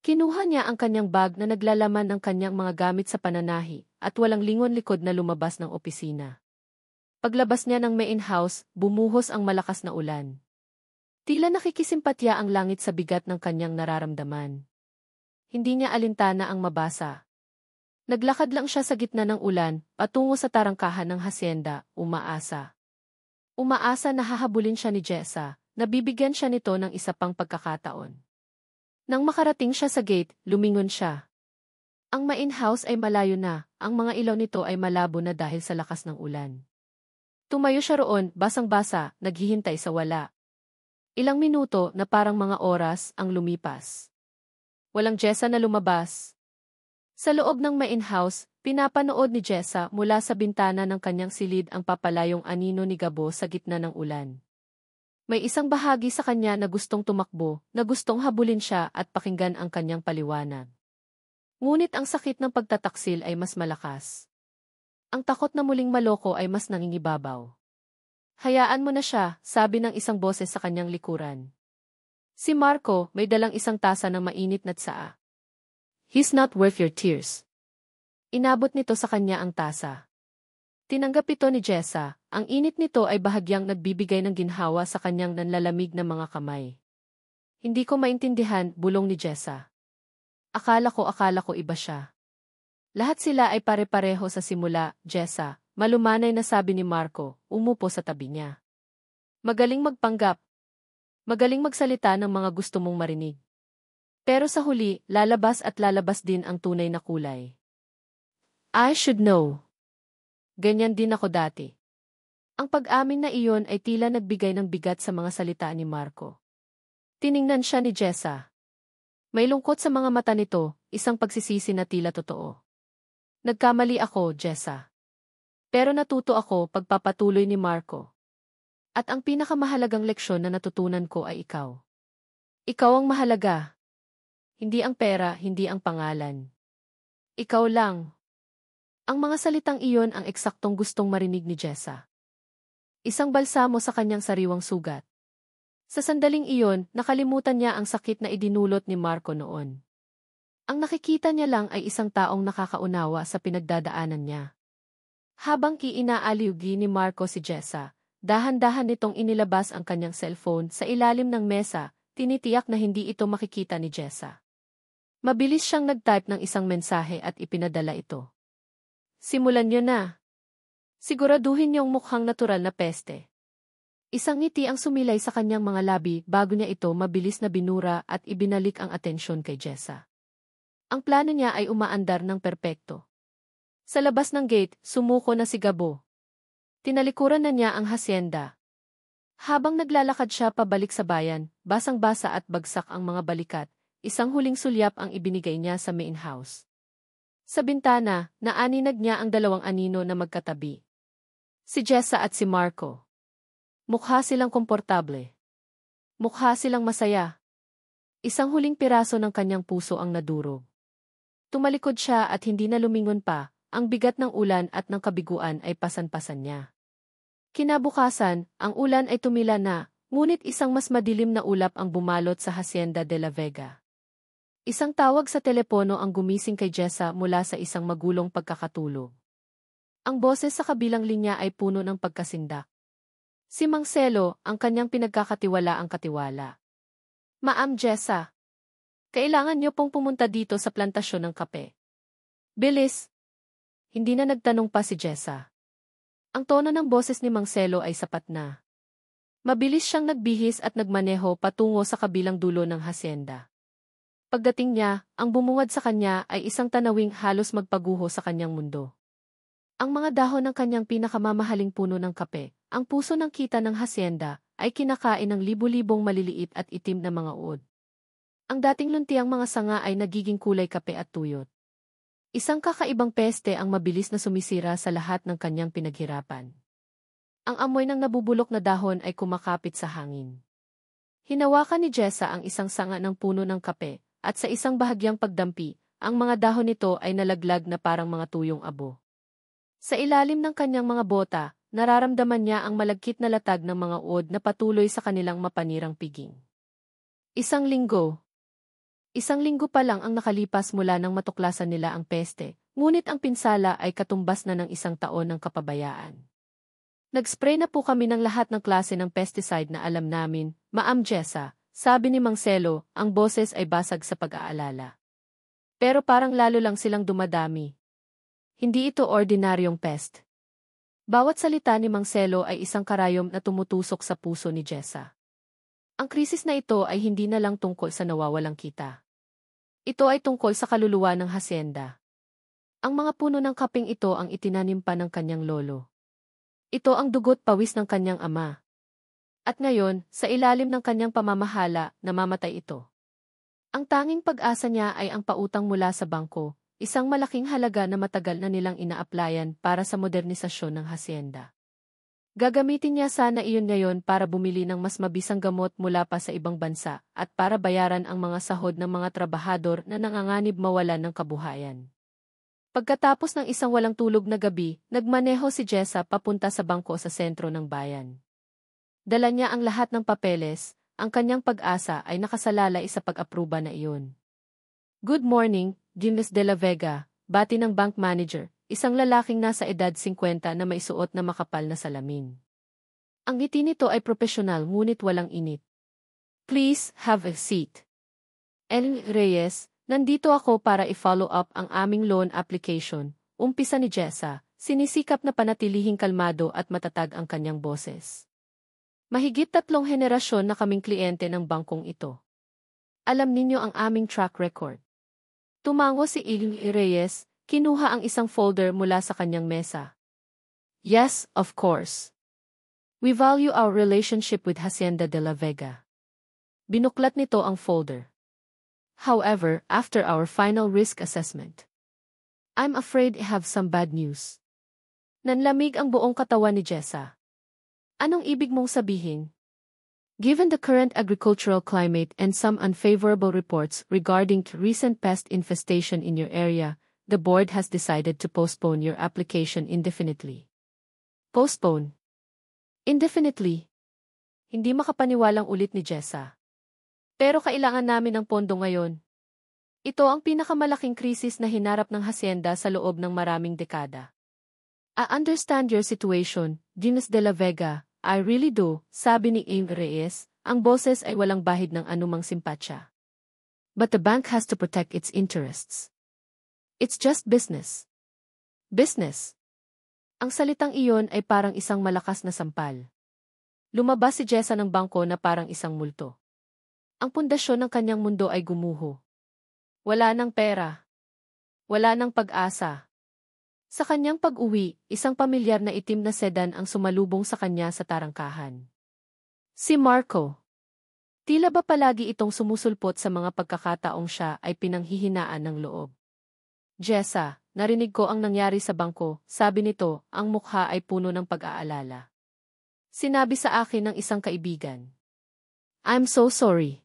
[SPEAKER 1] Kinuha niya ang kanyang bag na naglalaman ng kanyang mga gamit sa pananahi, at walang lingon likod na lumabas ng opisina. Paglabas niya ng main house, bumuhos ang malakas na ulan. Tila nakikisimpatya ang langit sa bigat ng kanyang nararamdaman. Hindi niya alintana ang mabasa. Naglakad lang siya sa gitna ng ulan, patungo sa tarangkahan ng hasyenda, umaasa. Umaasa na hahabulin siya ni Jessa, nabibigyan siya nito ng isa pang pagkakataon. Nang makarating siya sa gate, lumingon siya. Ang main house ay malayo na, ang mga ilaw nito ay malabo na dahil sa lakas ng ulan. Tumayo siya roon, basang-basa, naghihintay sa wala. Ilang minuto na parang mga oras ang lumipas. Walang Jessa na lumabas. Sa loob ng main house, pinapanood ni Jessa mula sa bintana ng kanyang silid ang papalayong anino ni Gabo sa gitna ng ulan. May isang bahagi sa kanya na gustong tumakbo, na gustong habulin siya at pakinggan ang kanyang paliwanag. Ngunit ang sakit ng pagtataksil ay mas malakas. Ang takot na muling maloko ay mas nangingibabaw. Hayaan mo na siya, sabi ng isang boses sa kanyang likuran. Si Marco, may dalang isang tasa ng mainit na tsaa. He's not worth your tears. Inabot nito sa kanya ang tasa. Tinanggap ito ni Jessa, ang init nito ay bahagyang nagbibigay ng ginhawa sa kanyang nanlalamig na mga kamay. Hindi ko maintindihan, bulong ni Jessa. Akala ko iba siya. Lahat sila ay pare-pareho sa simula, Jessa, malumanay na sabi ni Marco, umupo sa tabi niya. Magaling magpanggap. Magaling magsalita ng mga gusto mong marinig. Pero sa huli, lalabas din ang tunay na kulay. I should know. Ganyan din ako dati. Ang pag-amin na iyon ay tila nagbigay ng bigat sa mga salita ni Marco. Tiningnan siya ni Jessa. May lungkot sa mga mata nito, isang pagsisisi na tila totoo. Nagkamali ako, Jessa. Pero natuto ako pagpapatuloy ni Marco. At ang pinakamahalagang leksyon na natutunan ko ay ikaw. Ikaw ang mahalaga. Hindi ang pera, hindi ang pangalan. Ikaw lang. Ang mga salitang iyon ang eksaktong gustong marinig ni Jessa. Isang balsamo sa kanyang sariwang sugat. Sa sandaling iyon, nakalimutan niya ang sakit na idinulot ni Marco noon. Ang nakikita niya lang ay isang taong nakakaunawa sa pinagdadaanan niya. Habang inaaliwgi ni Marco si Jessa, dahan-dahan nitong inilabas ang kanyang cellphone sa ilalim ng mesa, tinitiyak na hindi ito makikita ni Jessa. Mabilis siyang nag-type ng isang mensahe at ipinadala ito. Simulan niyo na. Siguraduhin niyong mukhang natural na peste. Isang ngiti ang sumilay sa kanyang mga labi bago niya ito mabilis na binura at ibinalik ang atensyon kay Jessa. Ang plano niya ay umaandar ng perpekto. Sa labas ng gate, sumuko na si Gabo. Tinalikuran na niya ang hasyenda. Habang naglalakad siya pabalik sa bayan, basang-basa at bagsak ang mga balikat, isang huling sulyap ang ibinigay niya sa main house. Sa bintana, naaninag niya ang dalawang anino na magkatabi. Si Jessa at si Marco. Mukha silang komportable. Mukha silang masaya. Isang huling piraso ng kanyang puso ang nadurog. Tumalikod siya at hindi na lumingon pa, ang bigat ng ulan at ng kabiguan ay pasan-pasan niya. Kinabukasan, ang ulan ay tumila na, ngunit isang mas madilim na ulap ang bumalot sa Hacienda de la Vega. Isang tawag sa telepono ang gumising kay Jessa mula sa isang magulong pagkakatulog. Ang boses sa kabilang linya ay puno ng pagkasindak. Si Mang Celo, ang kanyang pinagkakatiwalaang katiwala. Ma'am Jessa, kailangan niyo pong pumunta dito sa plantasyon ng kape. Bilis! Hindi na nagtanong pa si Jessa. Ang tono ng boses ni Mang Celo ay sapat na. Mabilis siyang nagbihis at nagmaneho patungo sa kabilang dulo ng hasyenda. Pagdating niya, ang bumungad sa kanya ay isang tanawing halos magpaguho sa kanyang mundo. Ang mga dahon ng kanyang pinakamamahaling puno ng kape, ang puso ng kita ng hasyenda, ay kinakain ng libu-libong maliliit at itim na mga uod. Ang dating luntiang mga sanga ay nagiging kulay kape at tuyot. Isang kakaibang peste ang mabilis na sumisira sa lahat ng kanyang pinaghirapan. Ang amoy ng nabubulok na dahon ay kumakapit sa hangin. Hinawakan ni Jessa ang isang sanga ng puno ng kape, at sa isang bahagyang pagdampi, ang mga dahon nito ay nalaglag na parang mga tuyong abo. Sa ilalim ng kanyang mga bota, nararamdaman niya ang malagkit na latag ng mga uod na patuloy sa kanilang mapanirang piging. Isang linggo pa lang ang nakalipas mula nang matuklasan nila ang peste, ngunit ang pinsala ay katumbas na ng isang taon ng kapabayaan. Nag-spray na po kami ng lahat ng klase ng pesticide na alam namin, Ma'am Jessa, sabi ni Mang Celo, ang boses ay basag sa pag-aalala. Pero parang lalo lang silang dumadami. Hindi ito ordinaryong pest. Bawat salita ni Mang Celo ay isang karayom na tumutusok sa puso ni Jessa. Ang krisis na ito ay hindi na lang tungkol sa nawawalang kita. Ito ay tungkol sa kaluluwa ng hasyenda. Ang mga puno ng kaping ito ang itinanim pa ng kanyang lolo. Ito ang dugo't pawis ng kanyang ama. At ngayon, sa ilalim ng kanyang pamamahala, namamatay ito. Ang tanging pag-asa niya ay ang pautang mula sa bangko, isang malaking halaga na matagal na nilang ina-applyan para sa modernisasyon ng hasyenda. Gagamitin niya sana iyon ngayon para bumili ng mas mabisang gamot mula pa sa ibang bansa at para bayaran ang mga sahod ng mga trabahador na nanganganib mawalan ng kabuhayan. Pagkatapos ng isang walang tulog na gabi, nagmaneho si Jessa papunta sa bangko sa sentro ng bayan. Dala niya ang lahat ng papeles, ang kanyang pag-asa ay nakasalalay sa pag-apruba na iyon. Good morning, Jimles de la Vega, bati ng bank manager, isang lalaking nasa edad 50 na may suot na makapal na salamin. Ang ngiti nito ay propesyonal ngunit walang init. Please have a seat. El Reyes, nandito ako para i-follow up ang aming loan application, umpisa ni Jessa, sinisikap na panatilihing kalmado at matatag ang kanyang boses. Mahigit 3 henerasyon na kaming kliyente ng bangkong ito. Alam ninyo ang aming track record. Tumango si El Reyes, kinuha ang isang folder mula sa kanyang mesa. Yes, of course. We value our relationship with Hacienda de la Vega. Binuklat nito ang folder. However, after our final risk assessment, I'm afraid I have some bad news. Nanlamig ang buong katawan ni Jessa. Anong ibig mong sabihin? Given the current agricultural climate and some unfavorable reports regarding recent pest infestation in your area, the board has decided to postpone your application indefinitely. Postpone? Indefinitely? Hindi makapaniwalang ulit ni Jessa. Pero kailangan namin ng pondo ngayon. Ito ang pinakamalaking krisis na hinarap ng hacienda sa loob ng maraming dekada. I understand your situation, Jimles de la Vega, I really do, sabi ni El Reyes, ang boses ay walang bahid ng anumang simpatsya. But the bank has to protect its interests. It's just business. Business. Ang salitang iyon ay parang isang malakas na sampal. Lumabas si Jessa ng bangko na parang isang multo. Ang pundasyon ng kanyang mundo ay gumuho. Wala ng pera. Wala ng pag-asa. Sa kanyang pag-uwi, isang pamilyar na itim na sedan ang sumalubong sa kanya sa tarangkahan. Si Marco. Tila ba palagi itong sumusulpot sa mga pagkakataong siya ay pinanghihinaan ng loob. Jessa, narinig ko ang nangyari sa bangko, sabi nito, ang mukha ay puno ng pag-aalala. Sinabi sa akin ng isang kaibigan. I'm so sorry.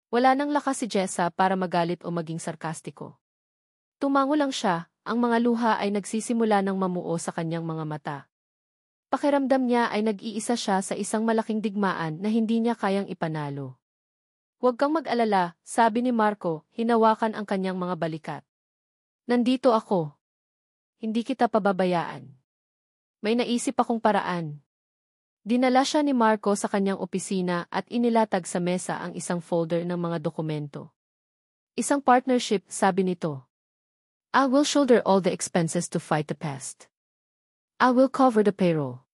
[SPEAKER 1] Wala nang lakas si Jessa para magalit o maging sarkastiko. Tumango lang siya, ang mga luha ay nagsisimula ng mamuo sa kanyang mga mata. Pakiramdam niya ay nag-iisa siya sa isang malaking digmaan na hindi niya kayang ipanalo. Huwag kang mag-alala, sabi ni Marco, hinawakan ang kanyang mga balikat. Nandito ako. Hindi kita pababayaan. May naisip akong paraan. Dinala siya ni Marco sa kanyang opisina at inilatag sa mesa ang isang folder ng mga dokumento. Isang partnership, sabi nito. I will shoulder all the expenses to fight the pest. I will cover the payroll.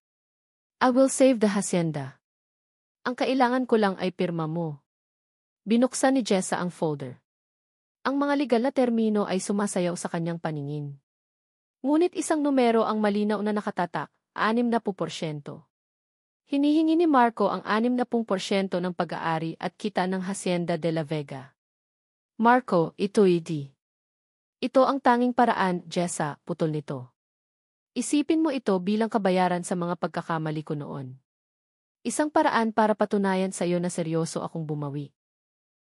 [SPEAKER 1] I will save the hacienda. Ang kailangan ko lang ay pirma mo. Binuksan ni Jessa ang folder. Ang mga legal na termino ay sumasayaw sa kanyang paningin. Ngunit isang numero ang malinaw na nakatatak, 60%. Hinihingi ni Marco ang 60% ng pag-aari at kita ng Hacienda de la Vega. Marco, ito'y di. Ito ang tanging paraan, Jessa, putol nito. Isipin mo ito bilang kabayaran sa mga pagkakamali ko noon. Isang paraan para patunayan sa iyo na seryoso akong bumawi.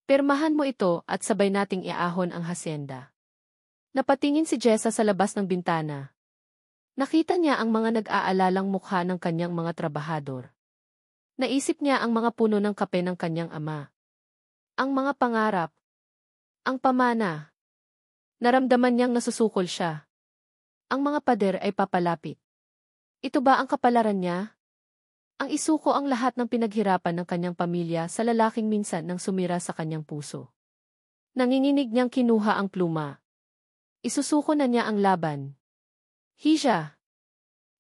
[SPEAKER 1] Pirmahan mo ito at sabay nating iahon ang hacienda. Napatingin si Jessa sa labas ng bintana. Nakita niya ang mga nag-aalalang mukha ng kanyang mga trabahador. Naisip niya ang mga puno ng kape ng kanyang ama. Ang mga pangarap. Ang pamana. Naramdaman niyang nasusukol siya. Ang mga pader ay papalapit. Ito ba ang kapalaran niya? Ang isuko ang lahat ng pinaghirapan ng kanyang pamilya sa lalaking minsan nang sumira sa kanyang puso. Nanginginig niyang kinuha ang pluma. Isusuko na niya ang laban. Hisha!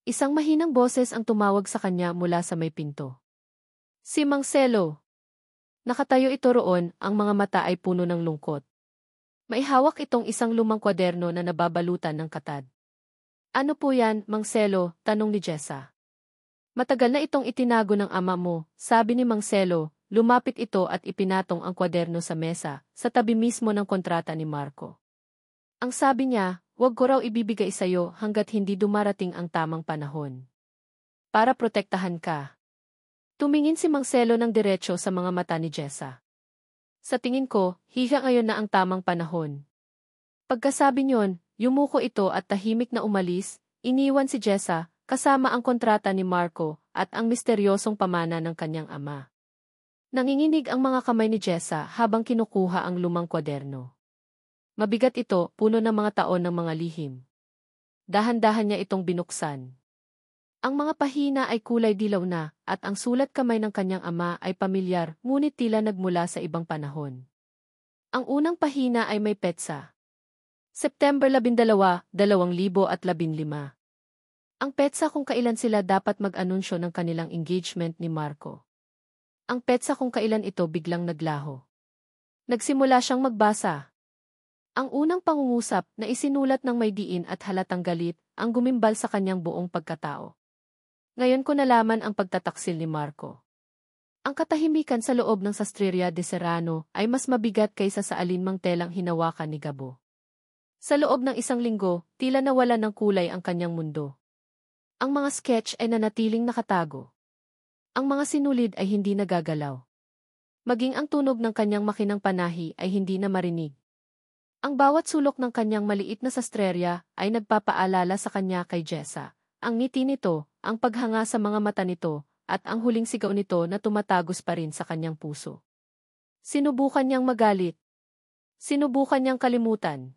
[SPEAKER 1] Isang mahinang boses ang tumawag sa kanya mula sa may pinto. Si Mang Celo. Nakatayo ito roon, ang mga mata ay puno ng lungkot. May hawak itong isang lumang kwaderno na nababalutan ng katad. Ano po yan, Mang Celo? Tanong ni Jessa. Matagal na itong itinago ng ama mo, sabi ni Mang Celo. Lumapit ito at ipinatong ang kwaderno sa mesa, sa tabi mismo ng kontrata ni Marco. Ang sabi niya, huwag ko raw ibibigay sa'yo hanggat hindi dumarating ang tamang panahon. Para protektahan ka. Tumingin si Mang Celo ng diretso sa mga mata ni Jessa. Sa tingin ko, higa ngayon na ang tamang panahon. Pagkasabi niyon, Yumuko ito at tahimik na umalis, iniwan si Jessa, kasama ang kontrata ni Marco, at ang misteryosong pamana ng kanyang ama. Nanginginig ang mga kamay ni Jessa habang kinukuha ang lumang kwaderno. Mabigat ito, puno ng mga taon ng mga lihim. Dahan-dahan niya itong binuksan. Ang mga pahina ay kulay dilaw na, at ang sulat kamay ng kanyang ama ay pamilyar, ngunit tila nagmula sa ibang panahon. Ang unang pahina ay may petsa. September 12, 2015. Ang petsa kung kailan sila dapat mag-anunsyo ng kanilang engagement ni Marco. Ang petsa kung kailan ito biglang naglaho. Nagsimula siyang magbasa. Ang unang pangungusap na isinulat ng may diin at halatang galit, ang gumimbal sa kanyang buong pagkatao. Ngayon ko nalaman ang pagtataksil ni Marco. Ang katahimikan sa loob ng Sastreria de Serrano ay mas mabigat kaysa sa alinmang telang hinawakan ni Gabo. Sa loob ng isang linggo, tila nawala ng kulay ang kanyang mundo. Ang mga sketch ay nanatiling nakatago. Ang mga sinulid ay hindi nagagalaw. Maging ang tunog ng kanyang makinang panahi ay hindi na marinig. Ang bawat sulok ng kanyang maliit na sastreria ay nagpapaalala sa kanya kay Jessa. Ang ngiti nito, ang paghanga sa mga mata nito, at ang huling sigaw nito na tumatagos pa rin sa kanyang puso. Sinubukan niyang magalit. Sinubukan niyang kalimutan.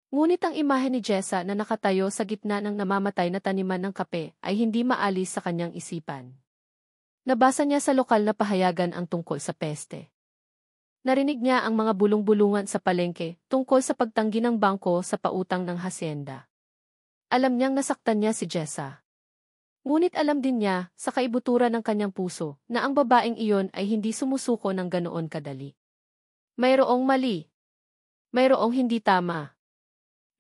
[SPEAKER 1] Ngunit ang imahe ni Jessa na nakatayo sa gitna ng namamatay na taniman ng kape ay hindi maalis sa kanyang isipan. Nabasa niya sa lokal na pahayagan ang tungkol sa peste. Narinig niya ang mga bulong-bulungan sa palengke tungkol sa pagtanggi ng bangko sa pautang ng hasyenda. Alam niyang nasaktan niya si Jessa. Ngunit alam din niya, sa kaibuturan ng kanyang puso, na ang babaeng iyon ay hindi sumusuko ng ganoon kadali. Mayroong mali. Mayroong hindi tama.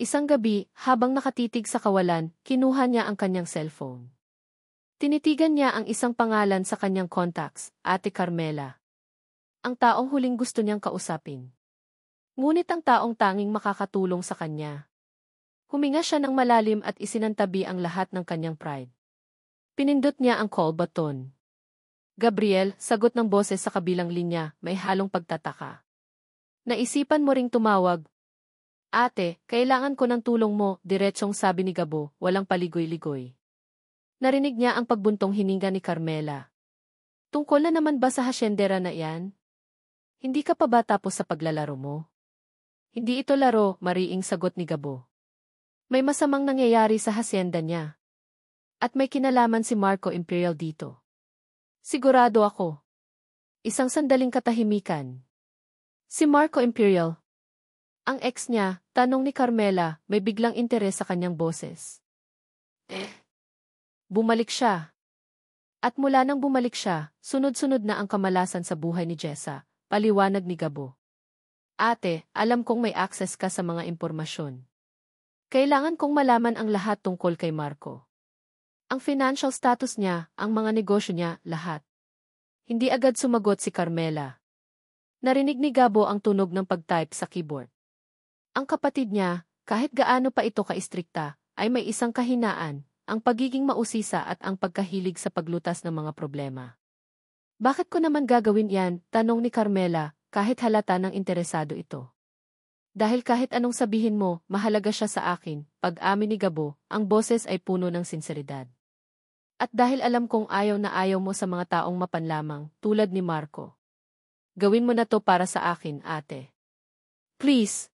[SPEAKER 1] Isang gabi, habang nakatitig sa kawalan, kinuha niya ang kanyang cellphone. Tinitigan niya ang isang pangalan sa kanyang contacts, Ate Carmela. Ang taong huling gusto niyang kausapin. Ngunit ang taong tanging makakatulong sa kanya. Huminga siya ng malalim at isinantabi ang lahat ng kanyang pride. Pinindot niya ang call button. Gabriel, sagot ng boses sa kabilang linya, may halong pagtataka. Naisipan mo ring tumawag? Ate, kailangan ko ng tulong mo, diretsong sabi ni Gabo, walang paligoy-ligoy. Narinig niya ang pagbuntong hininga ni Carmela. Tungkol na naman ba sa hasyendera na iyan? Hindi ka pa ba tapos sa paglalaro mo? Hindi ito laro, mariing sagot ni Gabo. May masamang nangyayari sa hasyenda niya. At may kinalaman si Marco Imperial dito. Sigurado ako. Isang sandaling katahimikan. Si Marco Imperial. Ang ex niya, tanong ni Carmela, may biglang interes sa kanyang boses. Bumalik siya. At mula nang bumalik siya, sunod-sunod na ang kamalasan sa buhay ni Jessa, paliwanag ni Gabo. Ate, alam kong may access ka sa mga impormasyon. Kailangan kong malaman ang lahat tungkol kay Marco. Ang financial status niya, ang mga negosyo niya, lahat. Hindi agad sumagot si Carmela. Narinig ni Gabo ang tunog ng pag-type sa keyboard. Ang kapatid niya, kahit gaano pa ito kaistrikta, ay may isang kahinaan, ang pagiging mausisa at ang pagkahilig sa paglutas ng mga problema. Bakit ko naman gagawin yan? Tanong ni Carmela, kahit halata ng interesado ito. Dahil kahit anong sabihin mo, mahalaga siya sa akin, pag-amin ni Gabo, ang boses ay puno ng sinseridad. At dahil alam kong ayaw na ayaw mo sa mga taong mapanlamang, tulad ni Marco. Gawin mo na to para sa akin, ate. Please.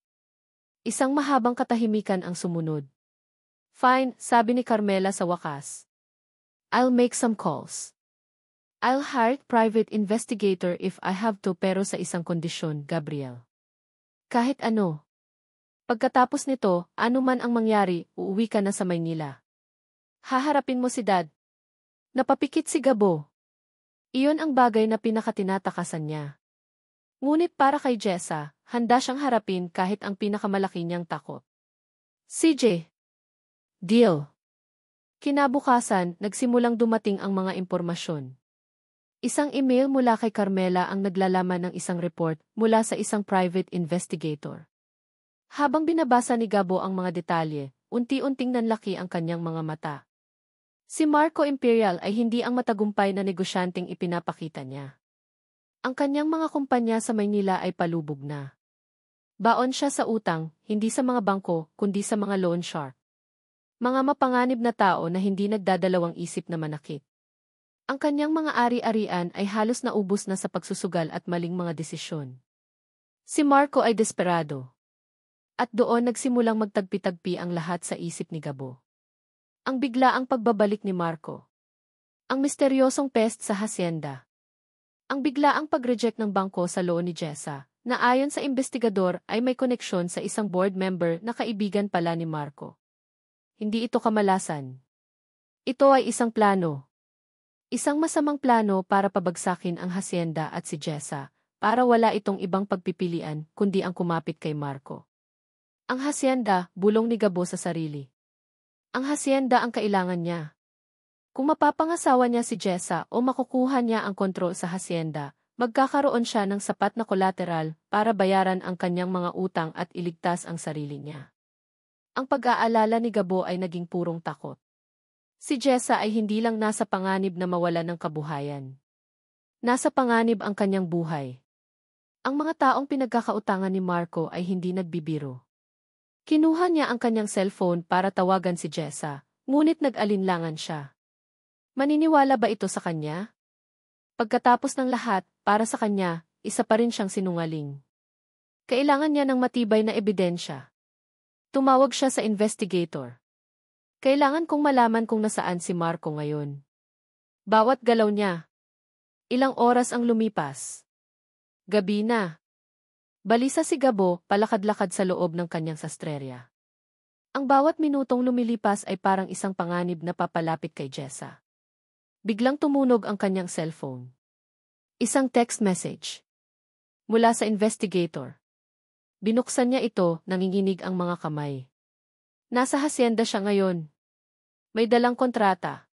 [SPEAKER 1] Isang mahabang katahimikan ang sumunod. Fine, sabi ni Carmela sa wakas. I'll make some calls. I'll hire private investigator if I have to, pero sa isang kondisyon, Gabriel. Kahit ano. Pagkatapos nito, ano man ang mangyari, uuwi ka na sa Maynila. Haharapin mo si Dad. Napapikit si Gabo. Iyon ang bagay na pinakatinatakasan niya. Ngunit para kay Jessa, handa siyang harapin kahit ang pinakamalaki niyang takot. CJ. Deal. Kinabukasan, nagsimulang dumating ang mga impormasyon. Isang email mula kay Carmela ang naglalaman ng isang report mula sa isang private investigator. Habang binabasa ni Gabo ang mga detalye, unti-unting nanlaki ang kanyang mga mata. Si Marco Imperial ay hindi ang matagumpay na negosyanteng ipinapakita niya. Ang kanyang mga kumpanya sa Maynila ay palubog na. Baon siya sa utang, hindi sa mga bangko, kundi sa mga loan shark. Mga mapanganib na tao na hindi nagdadalawang isip na manakit. Ang kanyang mga ari-arian ay halos naubos na sa pagsusugal at maling mga desisyon. Si Marco ay desperado. At doon nagsimulang magtagpi-tagpi ang lahat sa isip ni Gabo. Ang biglaang pagbabalik ni Marco. Ang misteryosong pest sa hacienda. Ang biglaang pag-reject ng bangko sa loan ni Jessa, na ayon sa investigador ay may koneksyon sa isang board member na kaibigan pala ni Marco. Hindi ito kamalasan. Ito ay isang plano. Isang masamang plano para pabagsakin ang hacienda at si Jessa, para wala itong ibang pagpipilian kundi ang kumapit kay Marco. Ang hacienda, bulong ni Gabo sa sarili. Ang hacienda ang kailangan niya. Kung mapapangasawa niya si Jessa o makukuha niya ang kontrol sa hacienda, magkakaroon siya ng sapat na collateral para bayaran ang kanyang mga utang at iligtas ang sarili niya. Ang pag-aalala ni Gabo ay naging purong takot. Si Jessa ay hindi lang nasa panganib na mawala ng kabuhayan. Nasa panganib ang kanyang buhay. Ang mga taong pinagkakautangan ni Marco ay hindi nagbibiro. Kinuha niya ang kanyang cellphone para tawagan si Jessa, ngunit nag-alinlangan siya. Maniniwala ba ito sa kanya? Pagkatapos ng lahat, para sa kanya, isa pa rin siyang sinungaling. Kailangan niya ng matibay na ebidensya. Tumawag siya sa investigator. Kailangan kong malaman kung nasaan si Marco ngayon. Bawat galaw niya. Ilang oras ang lumipas. Gabi na. Balisa si Gabo, palakad-lakad sa loob ng kanyang sastrerya. Ang bawat minutong lumilipas ay parang isang panganib na papalapit kay Jessa. Biglang tumunog ang kanyang cellphone. Isang text message. Mula sa investigator. Binuksan niya ito, nanginginig ang mga kamay. Nasa hacienda siya ngayon. May dalang kontrata.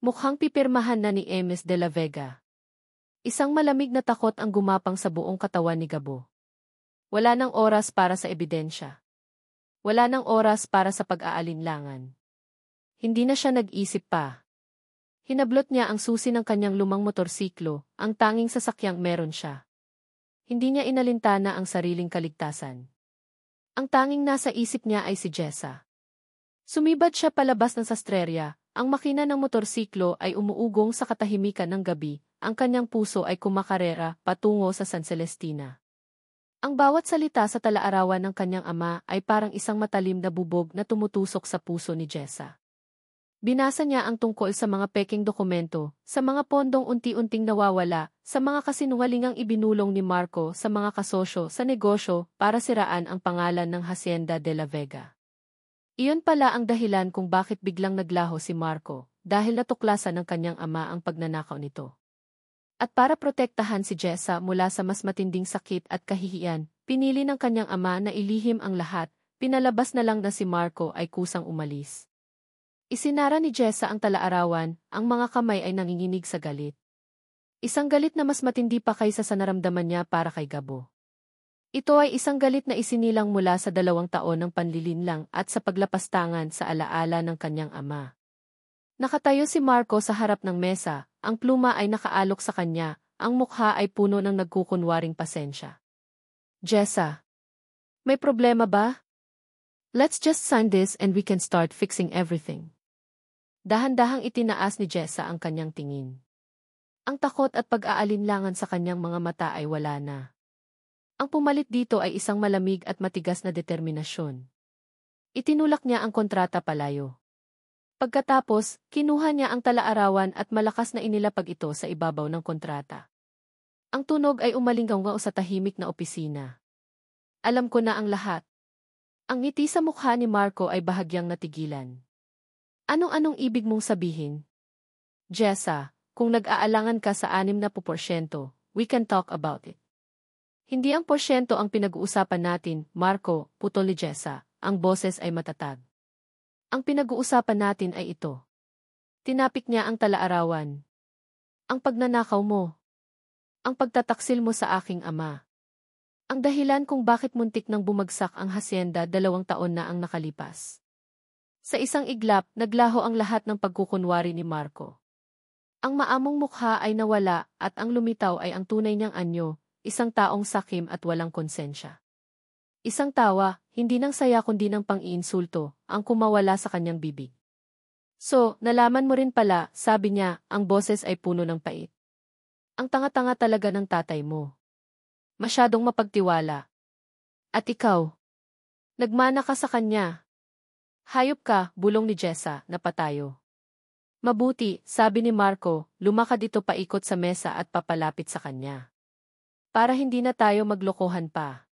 [SPEAKER 1] Mukhang pipirmahan na ni Emes de la Vega. Isang malamig na takot ang gumapang sa buong katawan ni Gabo. Wala nang oras para sa ebidensya. Wala nang oras para sa pag-aalinlangan. Hindi na siya nag-isip pa. Hinablot niya ang susi ng kanyang lumang motorsiklo, ang tanging sasakyang meron siya. Hindi niya inalintana ang sariling kaligtasan. Ang tanging nasa isip niya ay si Jessa. Sumibad siya palabas ng sastrerya, ang makina ng motorsiklo ay umuugong sa katahimikan ng gabi, ang kanyang puso ay kumakarera patungo sa San Celestina. Ang bawat salita sa talaarawan ng kanyang ama ay parang isang matalim na bubog na tumutusok sa puso ni Jessa. Binasa niya ang tungkol sa mga peking dokumento, sa mga pondong unti-unting nawawala, sa mga kasinungalingang ibinulong ni Marco sa mga kasosyo sa negosyo para siraan ang pangalan ng Hacienda de la Vega. Iyon pala ang dahilan kung bakit biglang naglaho si Marco, dahil natuklasan ng kanyang ama ang pagnanakaw nito. At para protektahan si Jessa mula sa mas matinding sakit at kahihiyan, pinili ng kanyang ama na ilihim ang lahat, pinalabas na lang na si Marco ay kusang umalis. Isinara ni Jessa ang talaarawan, ang mga kamay ay nanginginig sa galit. Isang galit na mas matindi pa kaysa sa naramdaman niya para kay Gabo. Ito ay isang galit na isinilang mula sa 2 taon ng panlilinlang at sa paglapastangan sa alaala ng kanyang ama. Nakatayo si Marco sa harap ng mesa, ang pluma ay nakaalok sa kanya, ang mukha ay puno ng nagkukunwaring pasensya. Jessa, may problema ba? Let's just sign this and we can start fixing everything. Dahan-dahang itinaas ni Jessa ang kanyang tingin. Ang takot at pag-aalinlangan sa kanyang mga mata ay wala na. Ang pumalit dito ay isang malamig at matigas na determinasyon. Itinulak niya ang kontrata palayo. Pagkatapos, kinuha niya ang talaarawan at malakas na inilapag ito sa ibabaw ng kontrata. Ang tunog ay umalingaw sa tahimik na opisina. Alam ko na ang lahat. Ang ngiti sa mukha ni Marco ay bahagyang natigilan. Anong ibig mong sabihin? Jessa, kung nag-aalangan ka sa 60%, we can talk about it. Hindi ang porsyento ang pinag-uusapan natin, Marco, putol ni Jessa, ang boses ay matatag. Ang pinag-uusapan natin ay ito. Tinapik niya ang talaarawan. Ang pagnanakaw mo. Ang pagtataksil mo sa aking ama. Ang dahilan kung bakit muntik nang bumagsak ang hacienda 2 taon na ang nakalipas. Sa isang iglap, naglaho ang lahat ng pagkukunwari ni Marco. Ang maamong mukha ay nawala at ang lumitaw ay ang tunay niyang anyo, isang taong sakim at walang konsensya. Isang tawa, hindi ng saya kundi ng pang-iinsulto, ang kumawala sa kanyang bibig. So, nalaman mo rin pala, sabi niya, ang boses ay puno ng pait. Ang tanga-tanga talaga ng tatay mo. Masyadong mapagtiwala. At ikaw? Nagmana ka sa kanya. Hayop ka, bulong ni Jessa, napatayo. Mabuti, sabi ni Marco, lumakad ito paikot sa mesa at papalapit sa kanya. Para hindi na tayo maglokohan pa.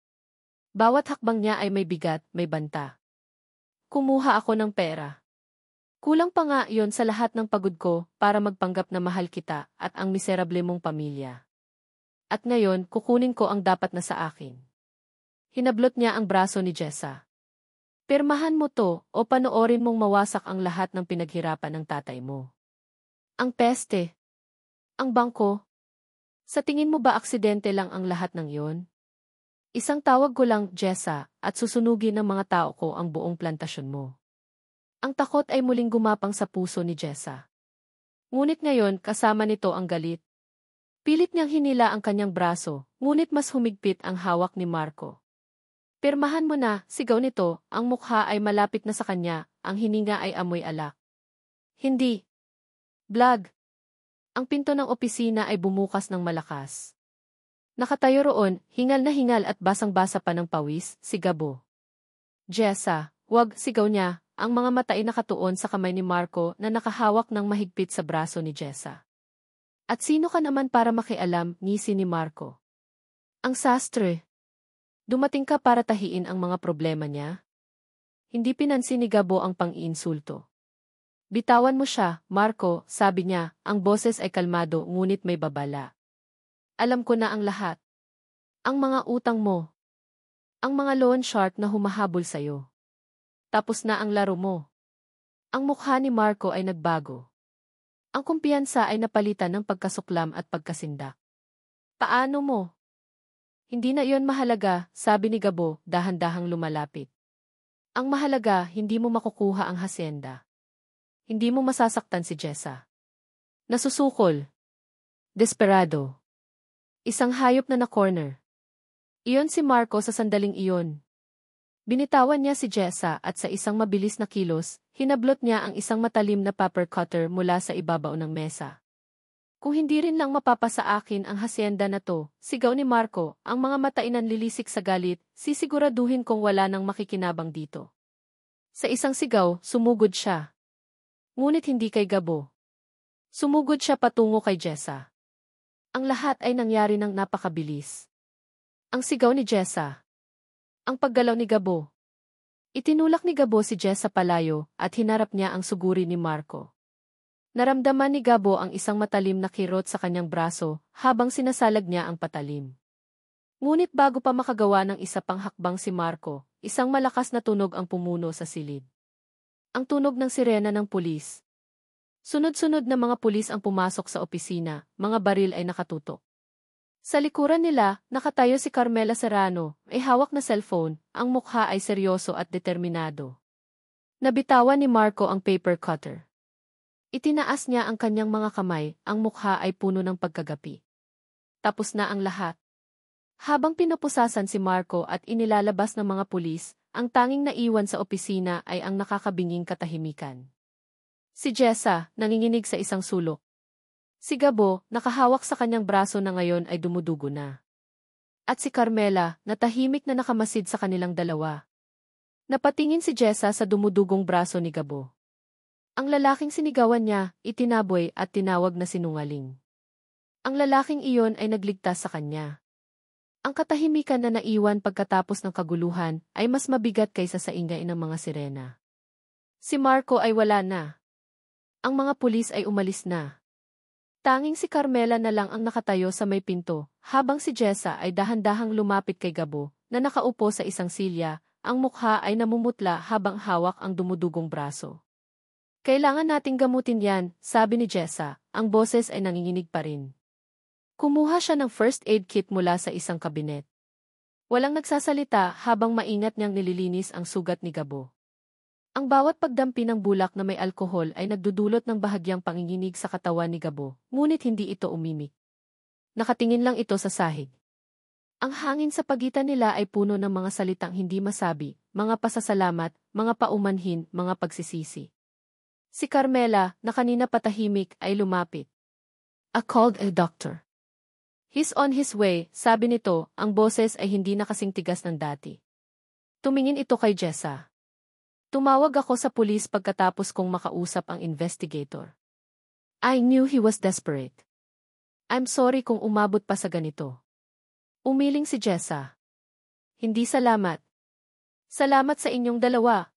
[SPEAKER 1] Bawat hakbang niya ay may bigat, may banta. Kumuha ako ng pera. Kulang pa nga yon sa lahat ng pagod ko para magpanggap na mahal kita at ang miserable mong pamilya. At ngayon, kukunin ko ang dapat na sa akin. Hinablot niya ang braso ni Jessa. Pirmahan mo to o panoorin mong mawasak ang lahat ng pinaghirapan ng tatay mo. Ang peste. Ang bangko. Sa tingin mo ba aksidente lang ang lahat ng yon? Isang tawag ko lang, Jessa, at susunugin ng mga tao ko ang buong plantasyon mo. Ang takot ay muling gumapang sa puso ni Jessa. Ngunit ngayon, kasama nito ang galit. Pilit niyang hinila ang kanyang braso, ngunit mas humigpit ang hawak ni Marco. Pirmahan mo na, sigaw nito, ang mukha ay malapit na sa kanya, ang hininga ay amoy alak. Hindi. Blag. Ang pinto ng opisina ay bumukas ng malakas. Nakatayo roon, hingal na hingal at basang-basa pa ng pawis, si Gabo. Jessa, wag, sigaw niya, ang mga mata ay nakatuon sa kamay ni Marco na nakahawak ng mahigpit sa braso ni Jessa. At sino ka naman para makialam, ngisi ni Marco. Ang sastre. Dumating ka para tahiin ang mga problema niya? Hindi pinansin ni Gabo ang pang-iinsulto. Bitawan mo siya, Marco, sabi niya, ang boses ay kalmado ngunit may babala. Alam ko na ang lahat. Ang mga utang mo. Ang mga loan shark na humahabol sa'yo. Tapos na ang laro mo. Ang mukha ni Marco ay nagbago. Ang kumpiyansa ay napalitan ng pagkasuklam at pagkasindak. Paano mo? Hindi na iyon mahalaga, sabi ni Gabo, dahan-dahang lumalapit. Ang mahalaga, hindi mo makukuha ang hacienda. Hindi mo masasaktan si Jessa. Nasusukol. Desperado. Isang hayop na na-corner. Iyon si Marco sa sandaling iyon. Binitawan niya si Jessa at sa isang mabilis na kilos, hinablot niya ang isang matalim na paper cutter mula sa ibabaw ng mesa. Kung hindi rin lang mapapasa akin ang hacienda na to, sigaw ni Marco, ang mga mata ay nanlilisik sa galit, sisiguraduhin kong wala nang makikinabang dito. Sa isang sigaw, sumugod siya. Ngunit hindi kay Gabo. Sumugod siya patungo kay Jessa. Ang lahat ay nangyari ng napakabilis. Ang sigaw ni Jessa. Ang paggalaw ni Gabo. Itinulak ni Gabo si Jessa palayo at hinarap niya ang suguri ni Marco. Naramdaman ni Gabo ang isang matalim na kirot sa kanyang braso habang sinasalag niya ang patalim. Ngunit bago pa makagawa ng isa pang hakbang si Marco, isang malakas na tunog ang pumuno sa silid. Ang tunog ng sirena ng pulis. Sunod-sunod na mga pulis ang pumasok sa opisina, mga baril ay nakatutok. Sa likuran nila, nakatayo si Carmela Serrano, ay hawak na cellphone, ang mukha ay seryoso at determinado. Nabitawan ni Marco ang paper cutter. Itinaas niya ang kanyang mga kamay, ang mukha ay puno ng pagkagapi. Tapos na ang lahat. Habang pinapusasan si Marco at inilalabas ng mga pulis, ang tanging naiwan sa opisina ay ang nakakabinging katahimikan. Si Jessa, nanginginig sa isang sulok. Si Gabo, nakahawak sa kanyang braso na ngayon ay dumudugo na. At si Carmela, natahimik na nakamasid sa kanilang dalawa. Napatingin si Jessa sa dumudugong braso ni Gabo. Ang lalaking sinigawan niya, itinaboy at tinawag na sinungaling. Ang lalaking iyon ay nagligtas sa kanya. Ang katahimikan na naiwan pagkatapos ng kaguluhan ay mas mabigat kaysa sa ingay ng mga sirena. Si Marco ay wala na. Ang mga pulis ay umalis na. Tanging si Carmela na lang ang nakatayo sa may pinto, habang si Jessa ay dahan-dahang lumapit kay Gabo, na nakaupo sa isang silya, ang mukha ay namumutla habang hawak ang dumudugong braso. Kailangan nating gamutin yan, sabi ni Jessa, ang boses ay nanginginig pa rin. Kumuha siya ng first aid kit mula sa isang kabinet. Walang nagsasalita habang maingat niyang nililinis ang sugat ni Gabo. Ang bawat pagdampi ng bulak na may alkohol ay nagdudulot ng bahagyang panginginig sa katawan ni Gabo, ngunit hindi ito umimik. Nakatingin lang ito sa sahig. Ang hangin sa pagitan nila ay puno ng mga salitang hindi masabi, mga pasasalamat, mga paumanhin, mga pagsisisi. Si Carmela, na kanina patahimik, ay lumapit. I called a doctor. He's on his way, sabi nito, ang boses ay hindi na kasing tigas ng dati. Tumingin ito kay Jessa. Tumawag ako sa pulis pagkatapos kong makausap ang investigator. I knew he was desperate. I'm sorry kung umabot pa sa ganito. Umiling si Jessa. Hindi salamat. Salamat sa inyong dalawa.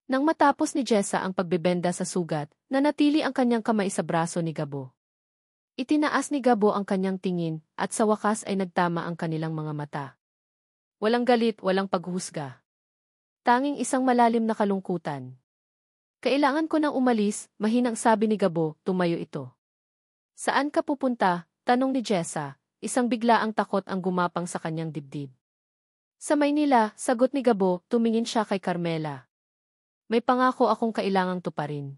[SPEAKER 1] Nang matapos ni Jessa ang pagbebenda sa sugat, nanatili ang kanyang kamay sa braso ni Gabo. Itinaas ni Gabo ang kanyang tingin, at sa wakas ay nagtama ang kanilang mga mata. Walang galit, walang paghusga. Tanging isang malalim na kalungkutan. Kailangan ko nang umalis, mahinang sabi ni Gabo, tumayo ito. Saan ka pupunta? Tanong ni Jessa, isang biglaang takot ang gumapang sa kanyang dibdib. Sa Maynila, sagot ni Gabo, tumingin siya kay Carmela. May pangako akong kailangang tuparin.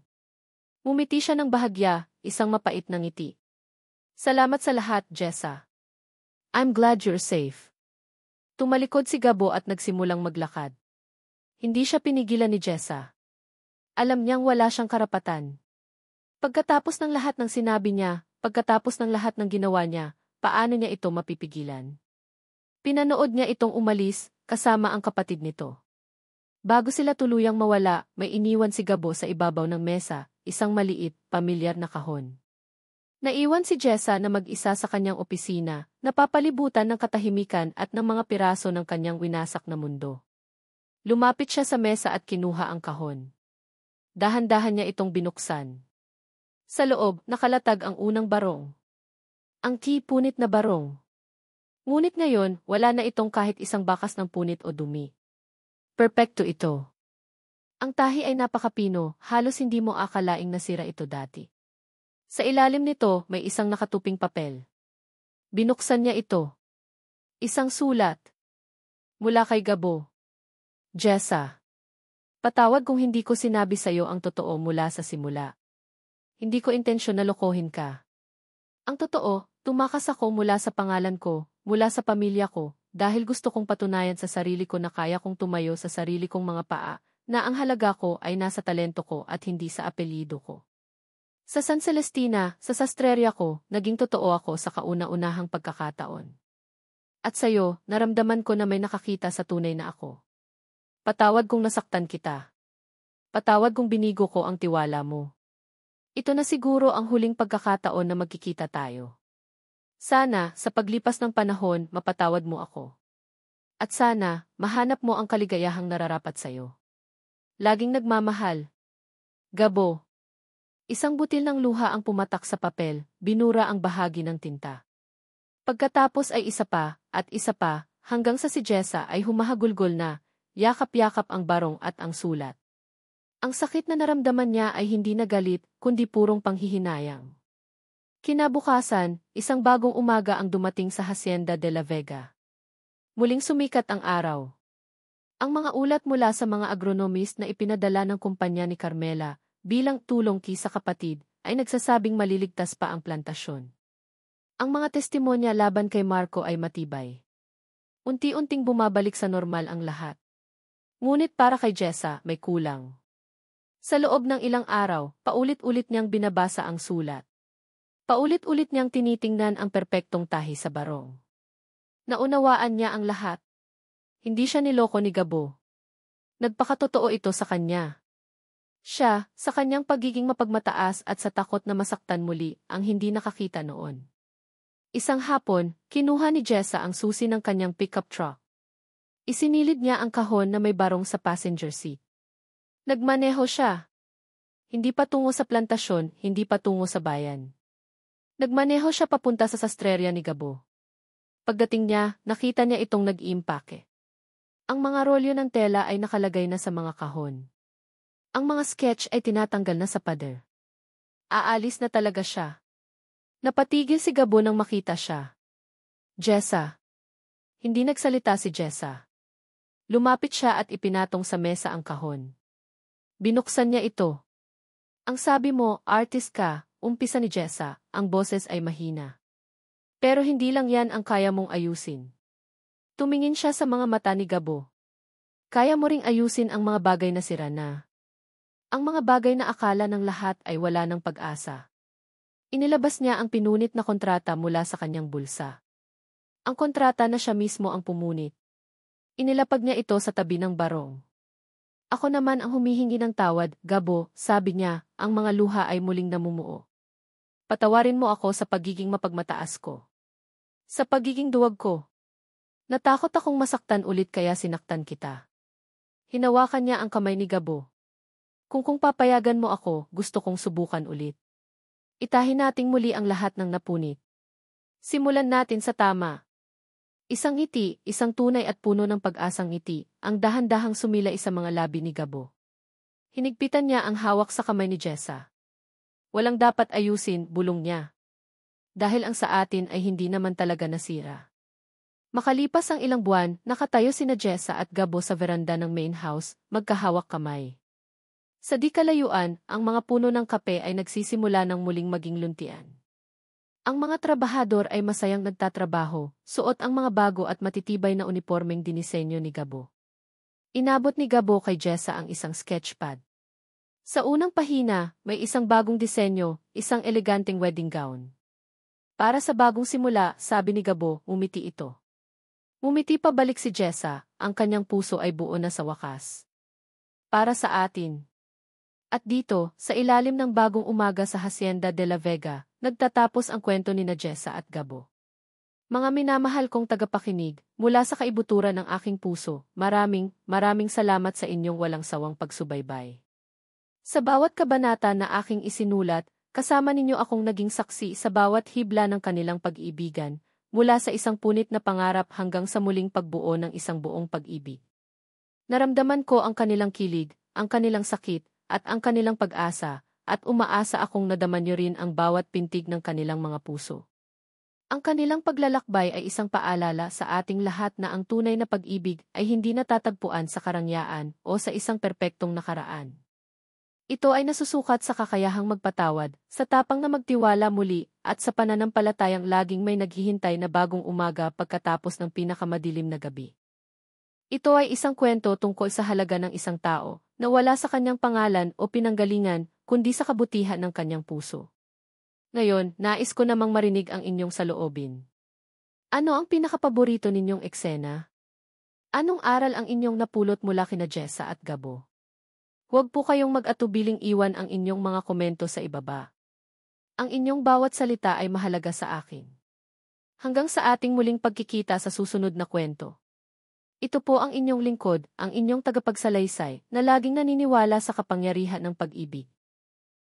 [SPEAKER 1] Ngumiti siya ng bahagya, isang mapait na ngiti. Salamat sa lahat, Jessa. I'm glad you're safe. Tumalikod si Gabo at nagsimulang maglakad. Hindi siya pinigilan ni Jessa. Alam niyang wala siyang karapatan. Pagkatapos ng lahat ng sinabi niya, pagkatapos ng lahat ng ginawa niya, paano niya ito mapipigilan? Pinanood niya itong umalis, kasama ang kapatid nito. Bago sila tuluyang mawala, may iniwan si Gabo sa ibabaw ng mesa, isang maliit, pamilyar na kahon. Naiwan si Jessa na mag-isa sa kanyang opisina, napapalibutan ng katahimikan at ng mga piraso ng kanyang winasak na mundo. Lumapit siya sa mesa at kinuha ang kahon. Dahan-dahan niya itong binuksan. Sa loob, nakalatag ang unang barong. Ang punit na barong. Ngunit ngayon, wala na itong kahit isang bakas ng punit o dumi. Perpekto ito. Ang tahi ay napakapino, halos hindi mo akalaing nasira ito dati. Sa ilalim nito, may isang nakatuping papel. Binuksan niya ito. Isang sulat. Mula kay Gabo. Jessa. Patawad kung hindi ko sinabi sa iyo ang totoo mula sa simula. Hindi ko intensyon na lokohin ka. Ang totoo, tumakas ako mula sa pangalan ko, mula sa pamilya ko, dahil gusto kong patunayan sa sarili ko na kaya kong tumayo sa sarili kong mga paa, na ang halaga ko ay nasa talento ko at hindi sa apelyido ko. Sa San Celestina, sa sastreria ko, naging totoo ako sa kauna-unahang pagkakataon. At sa'yo, naramdaman ko na may nakakita sa tunay na ako. Patawad kung nasaktan kita. Patawad kung binigo ko ang tiwala mo. Ito na siguro ang huling pagkakataon na magkikita tayo. Sana, sa paglipas ng panahon, mapatawad mo ako. At sana, mahanap mo ang kaligayahang nararapat sa'yo. Laging nagmamahal. Gabo. Isang butil ng luha ang pumatak sa papel, binura ang bahagi ng tinta. Pagkatapos ay isa pa, hanggang sa si Jessa ay humahagulgol na, yakap-yakap ang barong at ang sulat. Ang sakit na naramdaman niya ay hindi na galit, kundi purong panghihinayang. Kinabukasan, isang bagong umaga ang dumating sa Hacienda de la Vega. Muling sumikat ang araw. Ang mga ulat mula sa mga agronomist na ipinadala ng kumpanya ni Carmela, bilang tulong sa kapatid, ay nagsasabing maliligtas pa ang plantasyon. Ang mga testimonya laban kay Marco ay matibay. Unti-unting bumabalik sa normal ang lahat. Ngunit para kay Jessa, may kulang. Sa loob ng ilang araw, paulit-ulit niyang binabasa ang sulat. Paulit-ulit niyang tinitingnan ang perpektong tahi sa barong. Naunawaan niya ang lahat. Hindi siya niloko ni Gabo. Nagpakatotoo ito sa kanya. Siya, sa kanyang pagiging mapagmataas at sa takot na masaktan muli, ang hindi nakakita noon. Isang hapon, kinuha ni Jessa ang susi ng kanyang pickup truck. Isinilid niya ang kahon na may barong sa passenger seat. Nagmaneho siya. Hindi patungo sa plantasyon, hindi patungo sa bayan. Nagmaneho siya papunta sa sastreria ni Gabo. Pagdating niya, nakita niya itong nag-iimpake. Ang mga rolyo ng tela ay nakalagay na sa mga kahon. Ang mga sketch ay tinatanggal na sa pader. Aalis na talaga siya. Napatigil si Gabo nang makita siya. Jessa. Hindi nagsalita si Jessa. Lumapit siya at ipinatong sa mesa ang kahon. Binuksan niya ito. Ang sabi mo, artist ka, umpisa ni Jessa, ang boses ay mahina. Pero hindi lang yan ang kaya mong ayusin. Tumingin siya sa mga mata ni Gabo. Kaya mo ring ayusin ang mga bagay na sira na. Ang mga bagay na akala ng lahat ay wala ng pag-asa. Inilabas niya ang pinunit na kontrata mula sa kanyang bulsa. Ang kontrata na siya mismo ang pumunit. Inilapag niya ito sa tabi ng barong. Ako naman ang humihingi ng tawad, Gabo, sabi niya, ang mga luha ay muling namumuo. Patawarin mo ako sa pagiging mapagmataas ko. Sa pagiging duwag ko. Natakot akong masaktan ulit kaya sinaktan kita. Hinawakan niya ang kamay ni Gabo. Kung papayagan mo ako, gusto kong subukan ulit. Itahin nating muli ang lahat ng napunit. Simulan natin sa tama. Isang ngiti, isang tunay at puno ng pag-asang ngiti, ang dahan-dahang sumilay sa mga labi ni Gabo. Hinigpitan niya ang hawak sa kamay ni Jessa. Walang dapat ayusin, bulong niya. Dahil ang sa atin ay hindi naman talaga nasira. Makalipas ang ilang buwan, nakatayo sina Jessa at Gabo sa veranda ng main house, magkahawak kamay. Sa di kalayuan, ang mga puno ng kape ay nagsisimula ng muling maging luntian. Ang mga trabahador ay masayang nagtatrabaho, suot ang mga bago at matitibay na unipormeng dinisenyo ni Gabo. Inabot ni Gabo kay Jessa ang isang sketchpad. Sa unang pahina, may isang bagong disenyo, isang eleganteng wedding gown. Para sa bagong simula, sabi ni Gabo, umiti ito. Umiti pabalik si Jessa, ang kanyang puso ay buo na sa wakas. Para sa atin. At dito, sa ilalim ng bagong umaga sa Hacienda de la Vega, nagtatapos ang kwento ni Jessa at Gabo. Mga minamahal kong tagapakinig, mula sa kaibuturan ng aking puso, maraming salamat sa inyong walang sawang pagsubaybay. Sa bawat kabanata na aking isinulat, kasama ninyo akong naging saksi sa bawat hibla ng kanilang pag-iibigan, mula sa isang punit na pangarap hanggang sa muling pagbuo ng isang buong pag-ibig. Naramdaman ko ang kanilang kilig, ang kanilang sakit, at ang kanilang pag-asa, at umaasa akong nadama niyo rin ang bawat pintig ng kanilang mga puso. Ang kanilang paglalakbay ay isang paalala sa ating lahat na ang tunay na pag-ibig ay hindi natatagpuan sa karangyaan o sa isang perpektong nakaraan. Ito ay nasusukat sa kakayahang magpatawad, sa tapang na magtiwala muli, at sa pananampalatayang laging may naghihintay na bagong umaga pagkatapos ng pinakamadilim na gabi. Ito ay isang kwento tungkol sa halaga ng isang tao, na wala sa kanyang pangalan o pinanggalingan, kundi sa kabutihan ng kanyang puso. Ngayon, nais ko namang marinig ang inyong saloobin. Ano ang pinakapaborito ninyong eksena? Anong aral ang inyong napulot mula kina Jessa at Gabo? Huwag po kayong mag-atubiling iwan ang inyong mga komento sa ibaba. Ang inyong bawat salita ay mahalaga sa akin. Hanggang sa ating muling pagkikita sa susunod na kwento. Ito po ang inyong lingkod, ang inyong tagapagsalaysay, na laging naniniwala sa kapangyarihan ng pag-ibig.